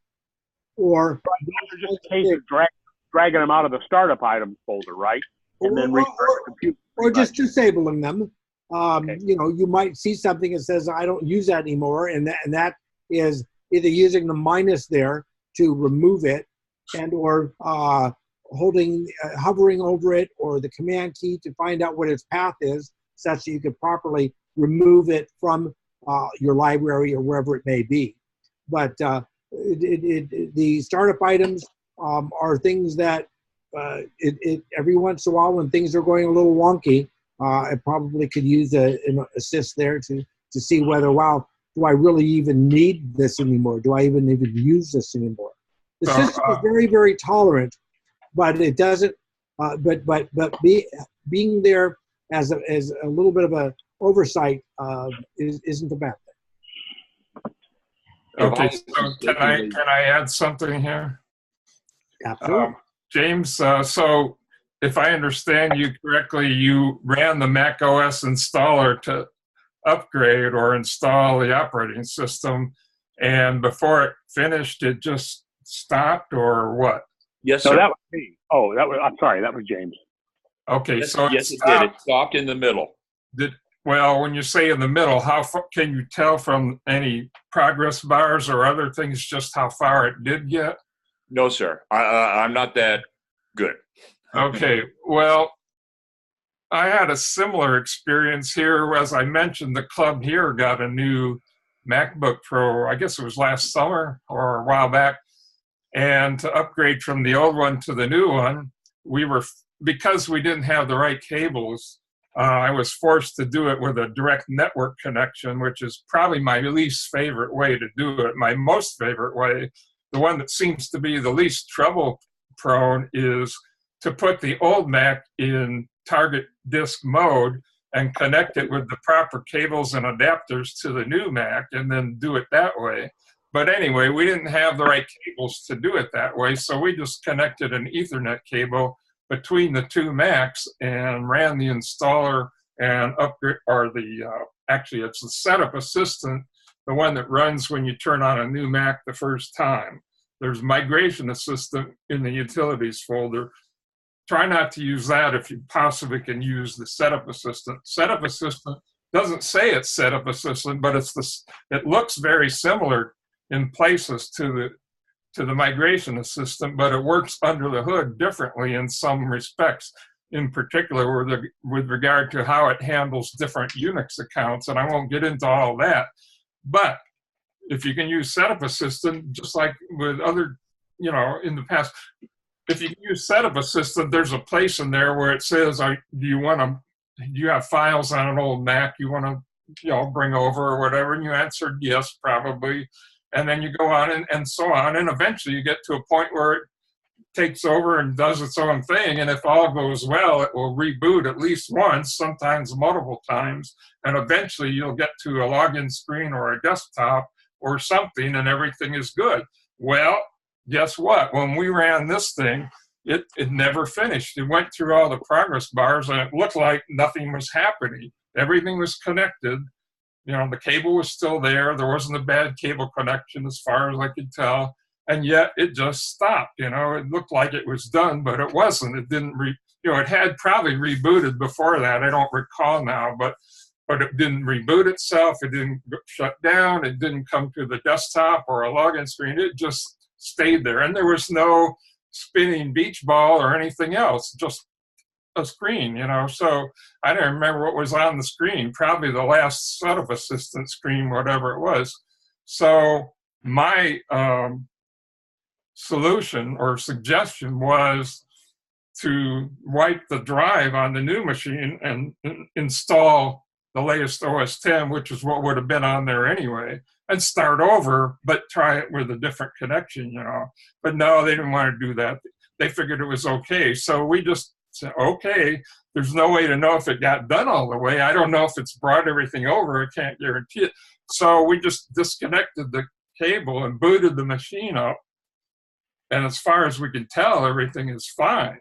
Or those are just a case of dragging them out of the startup items folder, right? And then restart the computer. Or just disabling them. You might see something that says, I don't use that anymore. And that is either using the minus there to remove it, and or hovering over it, or the command key to find out what its path is, such that you can properly remove it from your library or wherever it may be. But the startup items are things that every once in a while, when things are going a little wonky, I probably could use an assist there to see whether, wow, do I really even need this anymore? Do I even use this anymore? The system is very, very tolerant, but it doesn't. But being there as a little bit of a oversight isn't a bad thing. Okay, so can I add something here? Absolutely. James, so if I understand you correctly, you ran the Mac OS installer to upgrade or install the operating system, and before it finished, it just stopped, or what? Yes, sir. No, that was me. Oh, I'm sorry, that was James. Okay, yes, so yes, it did. It stopped in the middle. Well, when you say in the middle, how far, can you tell from any progress bars or other things just how far it did get? No, sir. I'm not that good. Okay, well, I had a similar experience here. As I mentioned, the club here got a new MacBook Pro, I guess it was last summer or a while back. And to upgrade from the old one to the new one, because we didn't have the right cables, I was forced to do it with a direct network connection, which is probably my least favorite way to do it. My most favorite way, the one that seems to be the least trouble prone, is to put the old Mac in target disk mode and connect it with the proper cables and adapters to the new Mac, and then do it that way. But anyway, we didn't have the right cables to do it that way, so we just connected an Ethernet cable between the 2 Macs and ran the installer and upgrade, or actually it's the setup assistant, the one that runs when you turn on a new Mac the first time. There's migration assistant in the utilities folder. Try not to use that if you possibly can use the setup assistant. Setup assistant doesn't say it's setup assistant, but it looks very similar in places to the migration assistant, but it works under the hood differently in some respects, in particular with regard to how it handles different Unix accounts, and I won't get into all that. But if you can use setup assistant, just like with other, in the past, if you can use setup assistant, there's a place in there where it says, do you have files on an old Mac you want to bring over or whatever, and you answered yes, probably. And then you go on and so on, and eventually you get to a point where it takes over and does its own thing. And if all goes well, it will reboot at least once, sometimes multiple times. And eventually you'll get to a login screen or a desktop or something and everything is good. Well, guess what? When we ran this thing, it never finished. It went through all the progress bars and it looked like nothing was happening. Everything was connected. You know, the cable was still there. There wasn't a bad cable connection as far as I could tell. And yet it just stopped. You know, it looked like it was done, but it wasn't. It didn't, it had probably rebooted before that. I don't recall now, but it didn't reboot itself. It didn't shut down. It didn't come to the desktop or a login screen. It just stayed there. And there was no spinning beach ball or anything else, just a screen, you know. So I don't remember what was on the screen, probably the last set of assistant screen, whatever it was. So my solution or suggestion was to wipe the drive on the new machine and install the latest OS 10, which is what would have been on there anyway, and start over, but try it with a different connection, you know. But no, they didn't want to do that. They figured it was okay. So we just said, okay, there's no way to know if it got done all the way. I don't know if it's brought everything over. I can't guarantee it. So we just disconnected the cable and booted the machine up. And as far as we can tell, everything is fine.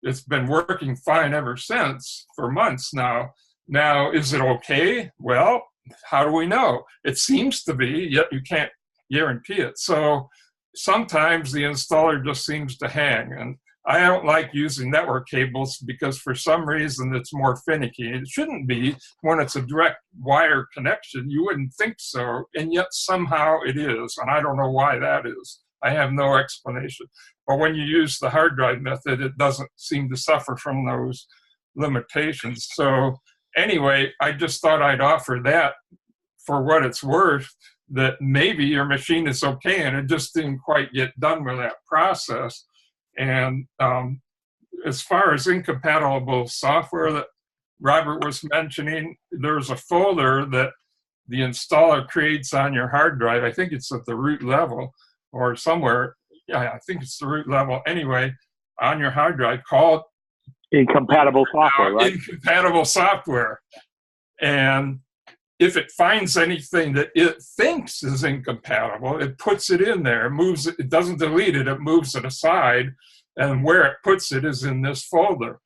It's been working fine ever since for months now. Now, is it okay? Well, how do we know? It seems to be, yet you can't guarantee it. So sometimes the installer just seems to hang. And I don't like using network cables because for some reason it's more finicky. It shouldn't be when it's a direct wire connection. You wouldn't think so, and yet somehow it is. And I don't know why that is. I have no explanation. But when you use the hard drive method, it doesn't seem to suffer from those limitations. So anyway, I just thought I'd offer that for what it's worth, that maybe your machine is okay and it just didn't quite get done with that process. And as far as incompatible software that Robert was mentioning, there's a folder that the installer creates on your hard drive. I think it's at the root level or somewhere. Yeah, I think it's the root level anyway, on your hard drive called incompatible software, right? Incompatible software. And if it finds anything that it thinks is incompatible, it puts it in there. It moves it, it doesn't delete it, it moves it aside. And where it puts it is in this folder.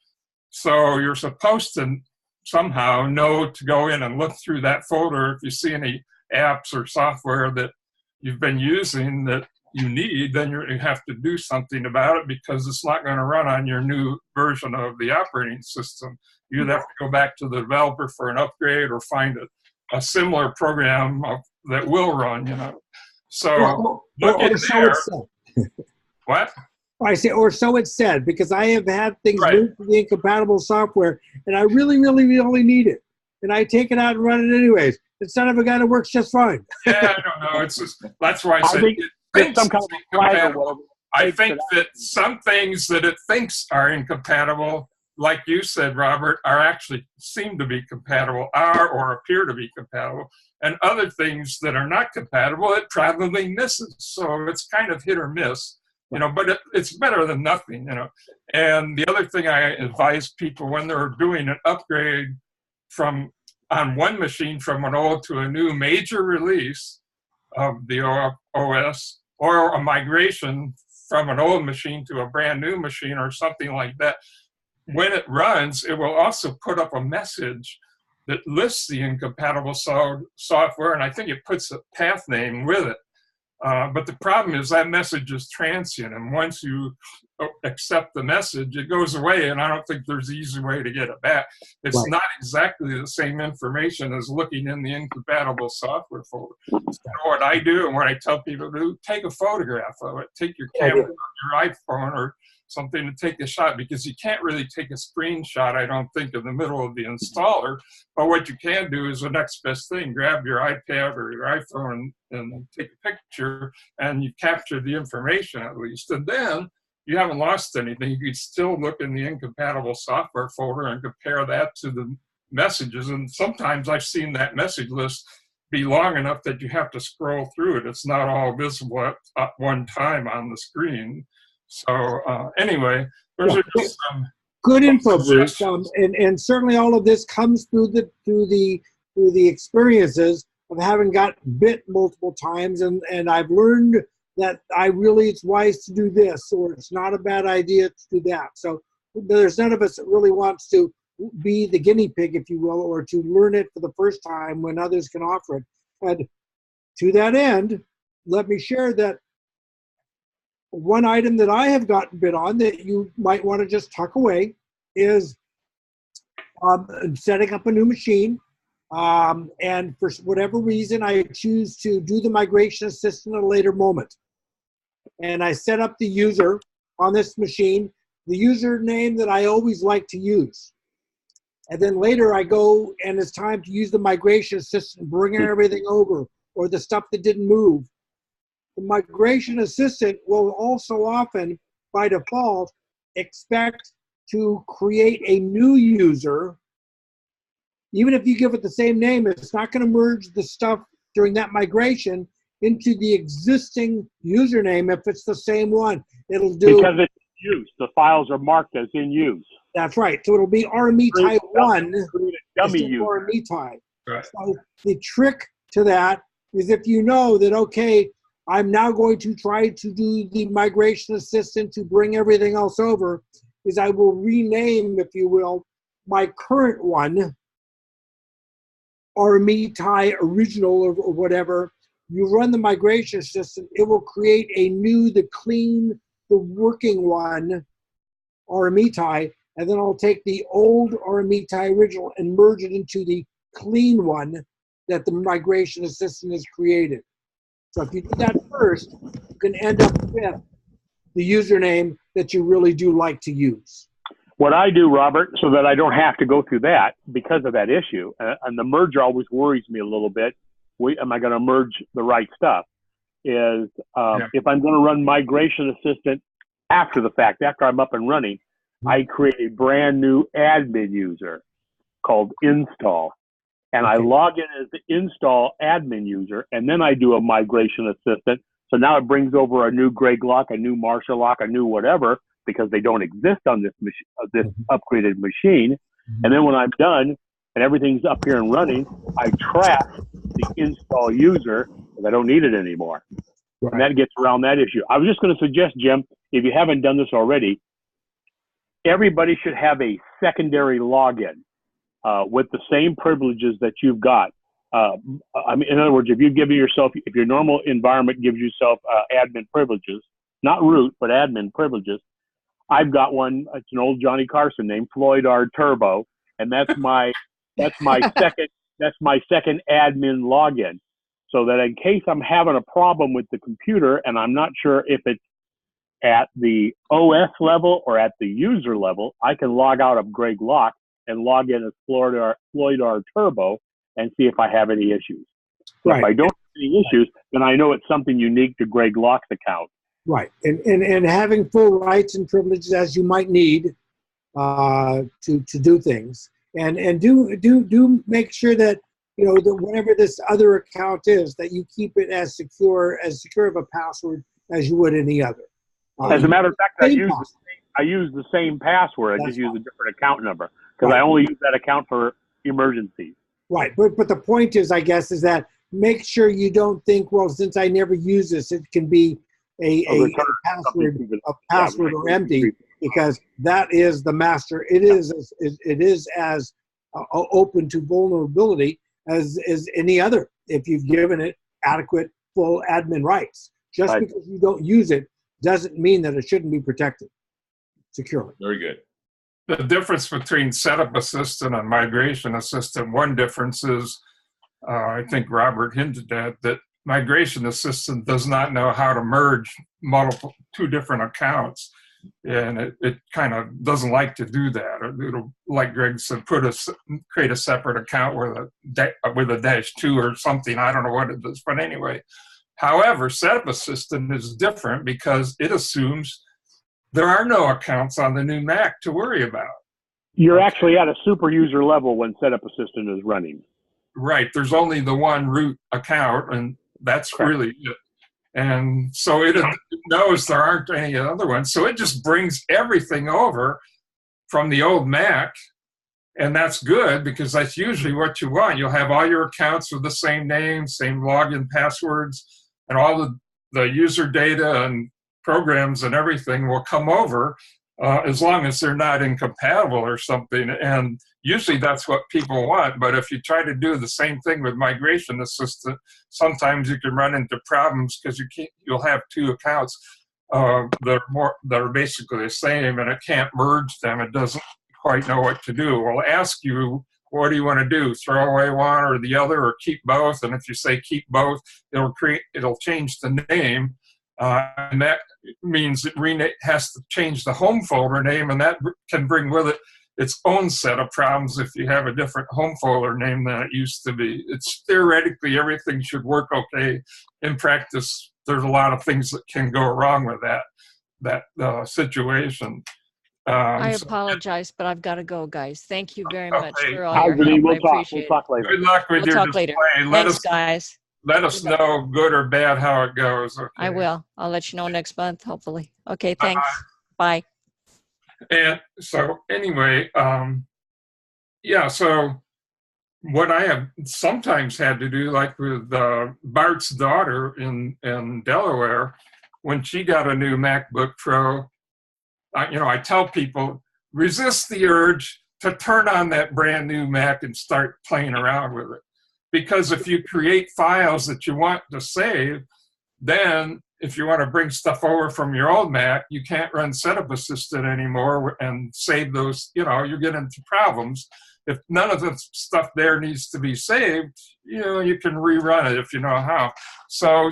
So you're supposed to somehow know to go in and look through that folder if you see any apps or software that you've been using that you need, then you have to do something about it because it's not going to run on your new version of the operating system. You'd have to go back to the developer for an upgrade or find a similar program that will run, you know. So look in there. What? I say, or so it said, because I have had things moved to the incompatible software, and I really, really, really need it. And I take it out and run it anyways. It's son of a gun, it works just fine. Yeah, I don't know. It's just, that's why I said it thinks it's incompatible. I think that some things that it thinks are incompatible, like you said, Robert, are actually seem to be compatible, are or appear to be compatible. And other things that are not compatible, it probably misses. So it's kind of hit or miss. You know, but it's better than nothing, you know. And the other thing I advise people when they're doing an upgrade from on one machine from an old to a new major release of the OS, or a migration from an old machine to a brand new machine or something like that, when it runs, it will also put up a message that lists the incompatible software, and I think it puts a path name with it. But the problem is that message is transient, and once you accept the message, it goes away, and I don't think there's an easy way to get it back. It's not exactly the same information as looking in the incompatible software folder. So what I do and what I tell people to do, take a photograph of it. Take your camera on your iPhone or something to take a shot, because you can't really take a screenshot, I don't think, in the middle of the installer. But what you can do is the next best thing. Grab your iPad or your iPhone and take a picture, and you capture the information at least. And then you haven't lost anything. You can still look in the incompatible software folder and compare that to the messages. And sometimes I've seen that message list be long enough that you have to scroll through it. It's not all visible at one time on the screen. So anyway, those are just some good info, Bruce. suggestions. And certainly all of this comes through the experiences of having got bit multiple times, and I've learned that it's wise to do this, or it's not a bad idea to do that. So there's none of us that really wants to be the guinea pig, if you will, or to learn it for the first time when others can offer it. And to that end, let me share that one item that I have gotten bit on that you might want to just tuck away is setting up a new machine. And for whatever reason, I choose to do the migration assistant at a later moment. And I set up the user on this machine, the username that I always like to use. And then later I go and it's time to use the migration assistant, bringing everything over, or the stuff that didn't move. The migration assistant will also often, by default, expect to create a new user. Even if you give it the same name, it's not going to merge the stuff during that migration into the existing username if it's the same one. It'll do because it's in use. The files are marked as in use. That's right. So it'll be RMeTie 1 dummy instead of user. RMeTie. Right. So the trick to that is if you know that, okay, I'm now going to try to do the migration assistant to bring everything else over, is I will rename, if you will, my current one, RMeTie original or whatever. You run the migration assistant, it will create a new, the clean, the working one, RMeTie, and then I'll take the old RMeTie original and merge it into the clean one that the migration assistant has created. So if you do that first, you can end up with the username that you really do like to use. What I do, Robert, so that I don't have to go through that because of that issue, and the merger always worries me a little bit. Am I going to merge the right stuff? If I'm going to run migration assistant after the fact, after I'm up and running, I create a brand new admin user called install. And I log in as the install admin user, and then I do a migration assistant. So now it brings over a new Greg lock, a new Marshall lock, a new whatever, because they don't exist on this this upgraded machine. And then when I'm done and everything's up here and running, I track the install user because I don't need it anymore. Right. And that gets around that issue. I was just going to suggest, Jim, if you haven't done this already, everybody should have a secondary login with the same privileges that you've got. I mean, in other words, if your normal environment gives yourself admin privileges, not root, but admin privileges, I've got one. It's an old Johnny Carson name, Floyd R. Turbo, and that's my second admin login. So that in case I'm having a problem with the computer and I'm not sure if it's at the OS level or at the user level, I can log out of Greg Lock and log in as Floyd R. Turbo and see if I have any issues. So if I don't have any issues, then I know it's something unique to Greg Lock's account. Right, and having full rights and privileges as you might need to do things, and do make sure that that whatever this other account is, that you keep it as secure of a password as you would any other. As a matter of fact, I use the same password. I just use a different account number because I only use that account for emergencies. Right, but the point is, I guess, is that make sure you don't think, well, since I never use this, it can be a password or empty, because that is the master. It is as open to vulnerability as any other if you've given it adequate full admin rights. Just because you don't use it doesn't mean that it shouldn't be protected securely. Very good. The difference between setup assistant and migration assistant, one difference is, I think Robert hinted at, that migration assistant does not know how to merge two different accounts. And it kind of doesn't like to do that. It'll, like Greg said, create a separate account with a -2 or something. I don't know what it is, but anyway. However, setup assistant is different because it assumes there are no accounts on the new Mac to worry about. You're actually at a super user level when setup assistant is running. Right. There's only the one root account, and that's really it. And so it knows there aren't any other ones. So it just brings everything over from the old Mac. And that's good because that's usually what you want. You'll have all your accounts with the same name, same login passwords, and all the user data and programs and everything will come over as long as they're not incompatible or something. And usually that's what people want. But if you try to do the same thing with Migration Assistant, sometimes you can run into problems because you'll have two accounts that are basically the same, and it can't merge them. It doesn't quite know what to do. We'll ask you, what do you want to do? Throw away one or the other, or keep both? And if you say keep both, it'll change the name, and that means it has to change the home folder name, and that can bring with it its own set of problems if you have a different home folder name than it used to be. It's theoretically everything should work okay. In practice, there's a lot of things that can go wrong with that situation. I apologize, but I've got to go, guys. Thank you very much for all Hi, your Vinny. help. We'll I talk. appreciate We'll talk later. Good luck with We'll your talk display. later. Thanks, guys. Let us know, good or bad, how it goes. Okay. I will. I'll let you know next month, hopefully. Okay, thanks. Bye. And so anyway, yeah, so what I have sometimes had to do, like with Bart's daughter in Delaware, when she got a new MacBook Pro, I tell people, resist the urge to turn on that brand new Mac and start playing around with it. Because if you create files that you want to save, then if you want to bring stuff over from your old Mac, you can't run Setup Assistant anymore and save those, you get into problems. If none of the stuff there needs to be saved, you can rerun it if you know how. So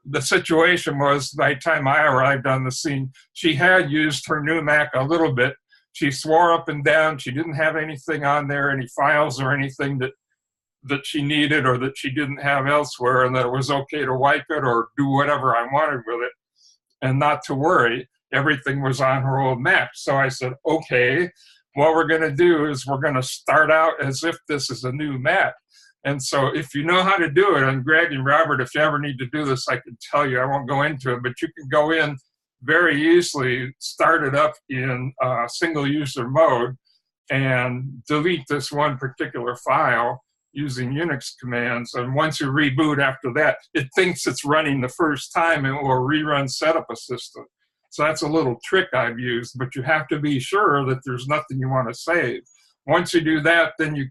the situation was, by the time I arrived on the scene, she had used her new Mac a little bit. She swore up and down she didn't have anything on there, any files or anything that she needed or that she didn't have elsewhere, and that it was okay to wipe it or do whatever I wanted with it and not to worry. Everything was on her old Mac. So I said, okay, what we're going to do is we're going to start out as if this is a new Mac. And so if you know how to do it, and Greg and Robert, if you ever need to do this, I can tell you, I won't go into it, but you can go in very easily, start it up in single user mode and delete this one particular file using Unix commands. And once you reboot after that, it thinks it's running the first time and will rerun Setup Assistant. So that's a little trick I've used, but you have to be sure that there's nothing you want to save. Once you do that, then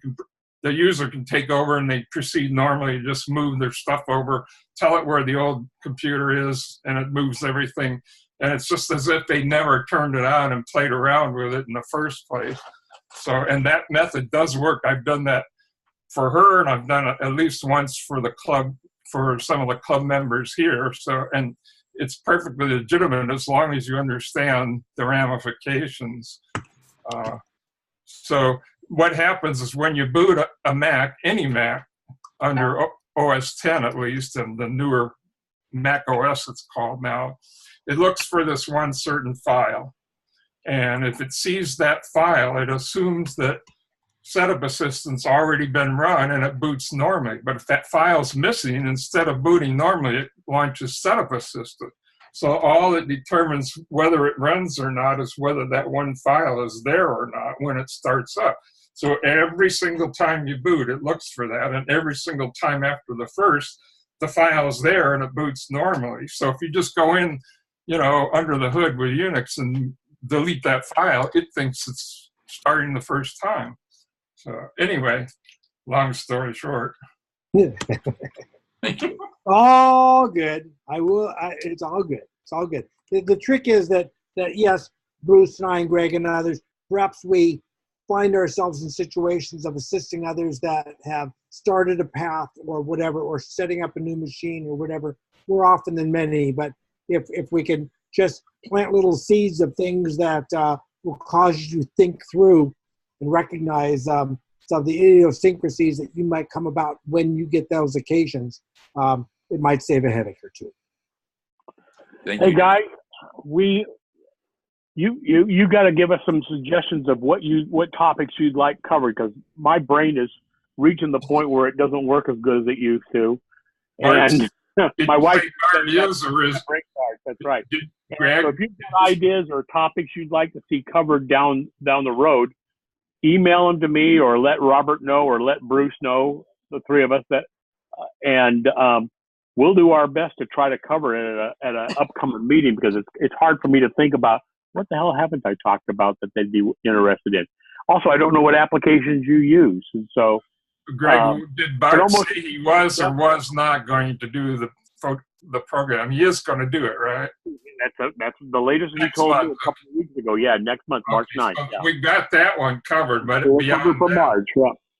the user can take over and they proceed normally, just move their stuff over, tell it where the old computer is, and it moves everything. And it's just as if they never turned it on and played around with it in the first place. So, and that method does work. I've done that for her, and I've done it at least once for the club, for some of the club members here. So, and it's perfectly legitimate as long as you understand the ramifications. So what happens is when you boot a Mac, any Mac, under OS 10 at least, and the newer Mac OS it's called now, it looks for this one certain file. And if it sees that file, it assumes that Setup Assistant's already been run and it boots normally. But if that file's missing, instead of booting normally, it launches Setup Assistant. So all that determines whether it runs or not is whether that one file is there or not when it starts up. So every single time you boot, it looks for that. And every single time after the first, the file's there and it boots normally. So if you just go in, under the hood with Unix and delete that file, it thinks it's starting the first time. So anyway, long story short. Thank you. All good. It's all good. It's all good. The trick is that yes, Bruce and I and Greg and others, perhaps we find ourselves in situations of assisting others that have started a path or whatever, or setting up a new machine or whatever, more often than many. But if we can just plant little seeds of things that will cause you to think through and recognize some of the idiosyncrasies that you might come about when you get those occasions, it might save a headache or two. Hey guys, you got to give us some suggestions of what topics you'd like covered, because my brain is reaching the point where it doesn't work as good as it used to. And My wife user is break cards. That's right. Greg, So if you've got ideas or topics you'd like to see covered down the road, email them to me, or let Robert know, or let Bruce know, the three of us, that, and we'll do our best to try to cover it at an upcoming meeting, because it's hard for me to think about what the hell haven't I talked about that they'd be interested in. Also, I don't know what applications you use, and so. Greg, did Bart almost, say he was or was not going to do the program? He is going to do it, right? That's the latest he told me a couple of weeks ago. Yeah, next month, March 9th. So yeah. we got that one covered, but beyond for that, March.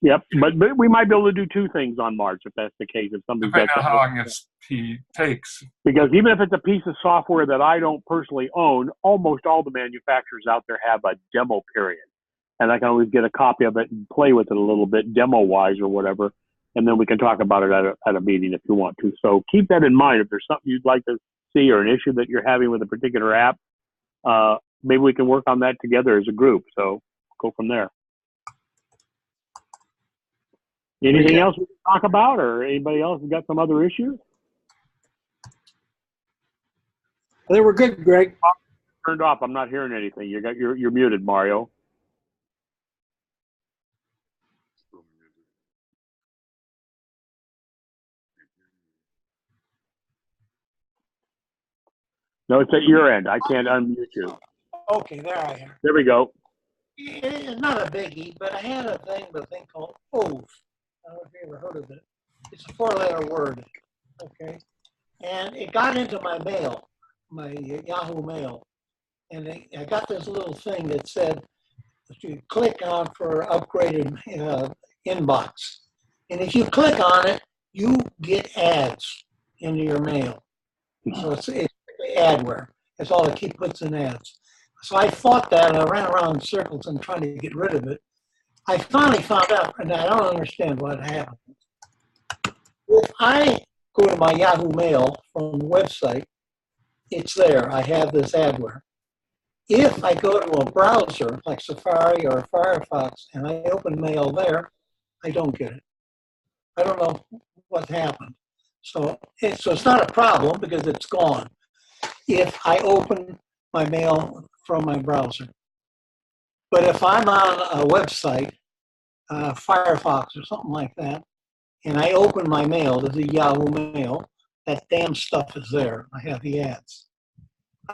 Yep. But we might be able to do 2 things on March if that's the case. If somebody's depending got on how long he takes. Because even if it's a piece of software that I don't personally own, almost all the manufacturers out there have a demo period. And I can always get a copy of it and play with it a little bit demo-wise or whatever, and then we can talk about it at a meeting if you want to. So keep that in mind. If there's something you'd like to see or an issue that you're having with a particular app, maybe we can work on that together as a group. So go from there. Anything else we can talk about, or anybody else got some other issues? I think we're good, Greg. Turned off. I'm not hearing anything. You're muted, Mario. No, it's at your end. I can't unmute you. Okay, there I am. There we go. It's not a biggie, but I had a thing called OACC. I don't know if you ever heard of it. It's a 4-letter word, okay? And it got into my mail, my Yahoo mail. And I got this little thing that said, that you click on for upgraded inbox. And if you click on it, you get ads into your mail. So it's adware. That's all it puts in ads. So I fought that, and I ran around in circles and trying to get rid of it. I finally found out, and I don't understand what happened. If I go to my Yahoo Mail from the website, it's there. I have this adware. If I go to a browser like Safari or Firefox and I open mail there, I don't get it. I don't know what happened. So it's not a problem because it's gone if I open my mail from my browser. But if I'm on a website, Firefox or something like that, and I open my mail to the Yahoo Mail, that damn stuff is there. I have the ads.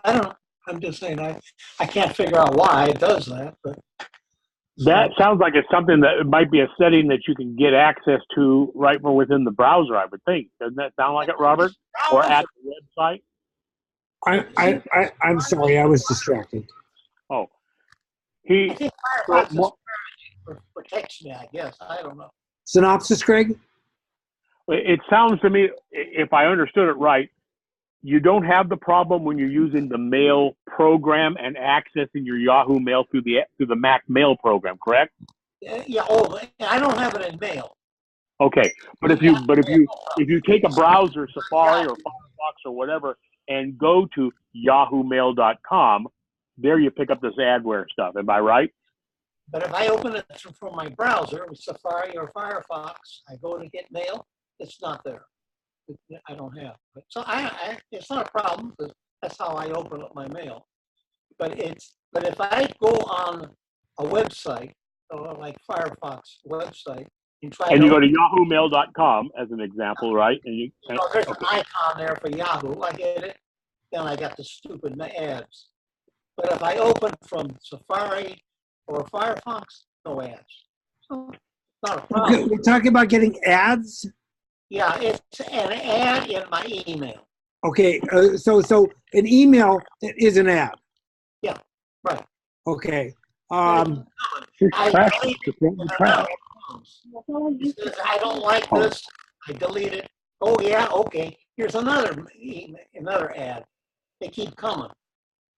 I don't know. I'm just saying I can't figure out why it does that. But that sounds like it's something that might be a setting that you can get access to right from within the browser, I would think. Doesn't that sound like it, Robert? Or at the website? I'm sorry, I was distracted. Oh. I think Firefox protects me, I guess. I don't know. Synopsis, Greg? It sounds to me, if I understood it right, you don't have the problem when you're using the mail program and accessing your Yahoo Mail through the Mac Mail program, correct? Yeah. Oh, I don't have it in Mail. Okay, but if you take a browser, Safari or Firefox or whatever, and go to yahoomail.com, there you pick up this adware stuff. Am I right? But if I open it from my browser with Safari or Firefox, I go to get mail, it's not there. I don't have it. So it's not a problem because that's how I open up my mail. But if I go on a website, or like Firefox website, and you go to yahoomail.com as an example, right? And there's an icon there for Yahoo. I hit it, then I got the stupid ads. But if I open from Safari or Firefox, no ads. So not a problem. Okay, we're talking about getting ads? Yeah, it's an ad in my email. Okay, so an email is an ad. Yeah, right. Okay. I don't like this. I delete it. Oh yeah, okay. Here's another ad. They keep coming.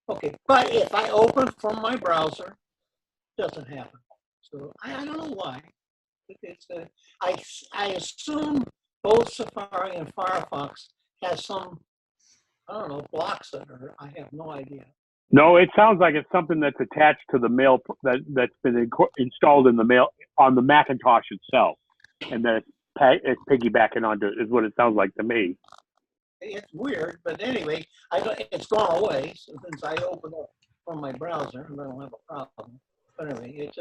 Okay, but if I open from my browser, it doesn't happen. So I don't know why. I assume both Safari and Firefox has some, I don't know, blocks it, or I have no idea. No, it sounds like it's something that's attached to the mail that's been installed in the mail on the Macintosh itself, and then it's piggybacking onto it, is what it sounds like to me. It's weird, but anyway, it's gone away since I opened up from my browser, and I don't have a problem. But anyway, it's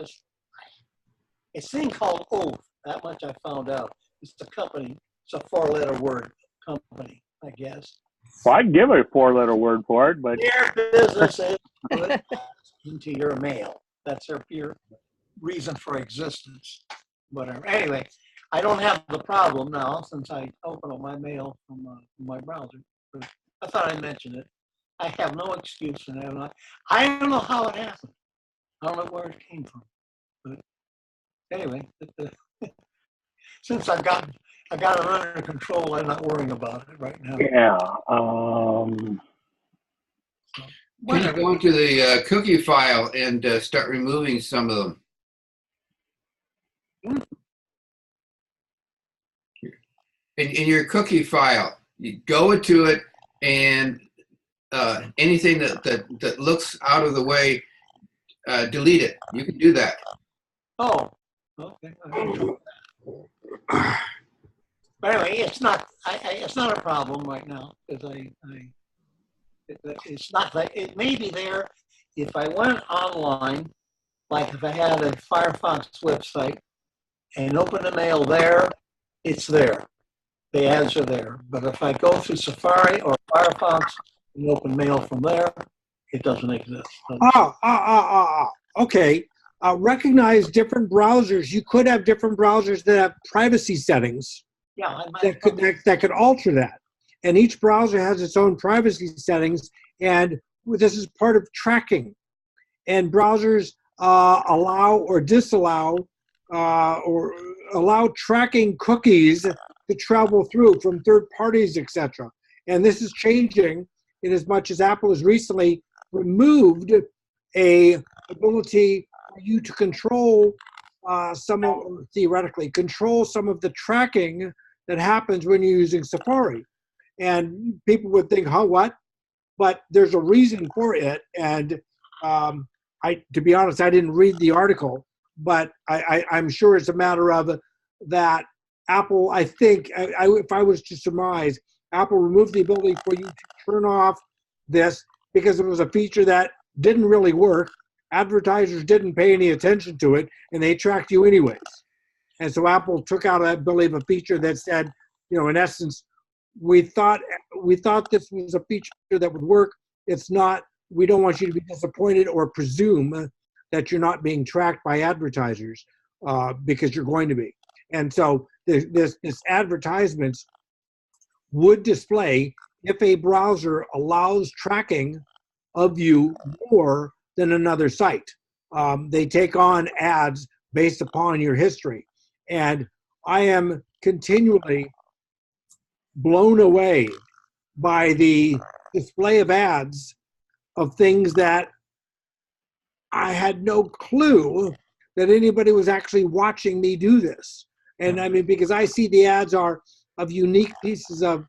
a thing called Oath. That much I found out. It's a company. It's a 4-letter word company, I guess. Well, I'd give a 4-letter word for it, but their business is put into your mail. That's their pure reason for existence. Whatever. Anyway, I don't have the problem now since I open up my mail from my browser. But I thought I'd mention it. I have no excuse, and I don't know how it happened. I don't know where it came from. But anyway, since I got it under control, I'm not worrying about it right now. yeah. Can you go into the cookie file and start removing some of them? In your cookie file, you go into it, and anything that looks out of the way, delete it. You can do that. Oh, okay. But anyway, it's not a problem right now because it's not like it may be there if I went online, like if I had a Firefox website and open the mail there, it's there. The ads are there. But if I go through Safari or Firefox and open mail from there, it doesn't exist. Okay. Recognize different browsers. You could have different browsers that have privacy settings. Yeah, that could alter that. And each browser has its own privacy settings, and this is part of tracking. And browsers allow or disallow or allow tracking cookies to travel through from third parties, etc. And this is changing in as much as Apple has recently removed a ability for you to control theoretically control some of the tracking that happens when you're using Safari. And people would think, what? But there's a reason for it. And to be honest, I didn't read the article, but I'm sure it's a matter of that Apple, I think, if I was to surmise, Apple removed the ability for you to turn off this because it was a feature that didn't really work. Advertisers didn't pay any attention to it, and they tracked you anyways. And so Apple took out, I believe, a feature that said, in essence, we thought this was a feature that would work. It's not. We don't want you to be disappointed or presume that you're not being tracked by advertisers because you're going to be. And so this advertisements would display if a browser allows tracking of you more than another site. They take on ads based upon your history. And I am continually blown away by the display of ads of things that I had no clue that anybody was actually watching me do this. And I mean, because I see the ads are of unique pieces of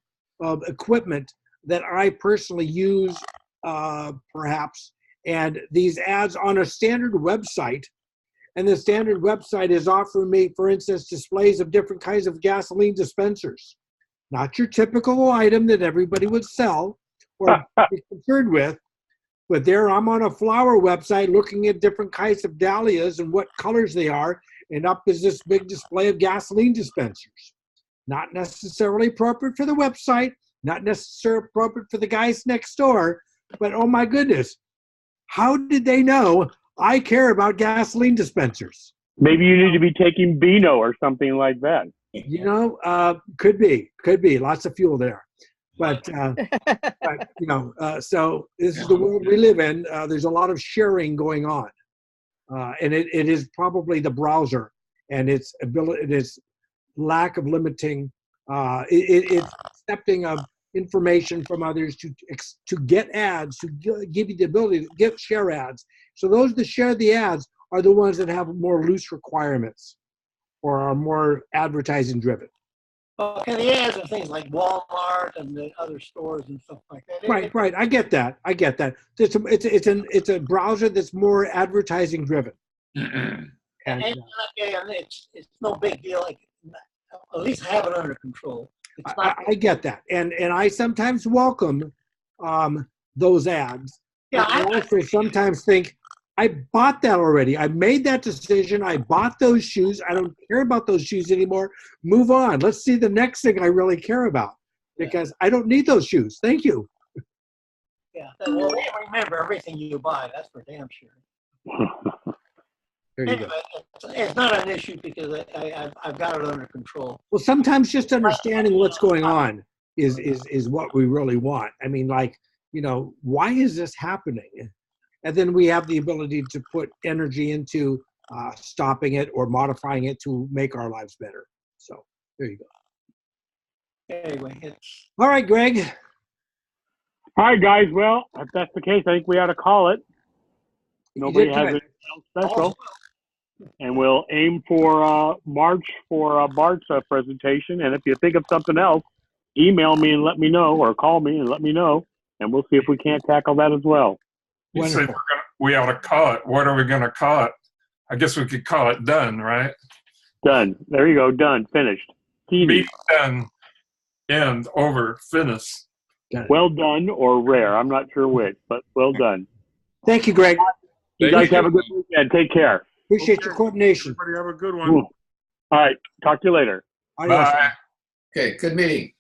equipment that I personally use, perhaps. And these ads on a standard website, and the standard website is offering me, for instance, displays of different kinds of gasoline dispensers. Not your typical item that everybody would sell or be concerned with, but there I'm on a flower website looking at different kinds of dahlias and what colors they are, and up is this big display of gasoline dispensers. Not necessarily appropriate for the website, not necessarily appropriate for the guys next door, but oh my goodness, how did they know I care about gasoline dispensers? Maybe you need to be taking Beano or something like that. Could be lots of fuel there, but so this is the world we live in. There's a lot of sharing going on, and it is probably the browser and its ability, its lack of limiting, it's accepting of information from others to get ads, to give you the ability to share ads. So those that share the ads are the ones that have more loose requirements or are more advertising driven. Okay, the ads are things like Walmart and the other stores and stuff like that. Right. I get that. It's a browser that's more advertising driven. and it's no big deal. Like, at least have it under control. It's not. I get that, and I sometimes welcome those ads. Yeah, I also sometimes think, I bought that already. I made that decision. I bought those shoes. I don't care about those shoes anymore. Move on. Let's see the next thing I really care about, because I don't need those shoes. Thank you. Yeah. Well, remember everything you buy. That's for damn sure. There you Anyway, go. it's not an issue because I've got it under control. Well, sometimes just understanding what's going on is what we really want. I mean, like, you know, why is this happening? And then we have the ability to put energy into stopping it or modifying it to make our lives better. So there you go. Anyway, it's All right, Greg. All right, guys. Well, if that's the case, I think we ought to call it. Nobody has anything else special. And we'll aim for March for Bart's presentation. And if you think of something else, email me and let me know, or call me and let me know, and we'll see if we can't tackle that as well. You said we ought to call it. What are we going to call it? I guess we could call it done, right? Done. There you go. Done. Finished. Meet done. End. Over. Finish. Done. Well done or rare. I'm not sure which, but well done. Thank you, Greg. You guys have a good weekend. Take care. Appreciate your coordination. Everybody have a good one. All right. Talk to you later. Adios. Bye. Okay, good meeting.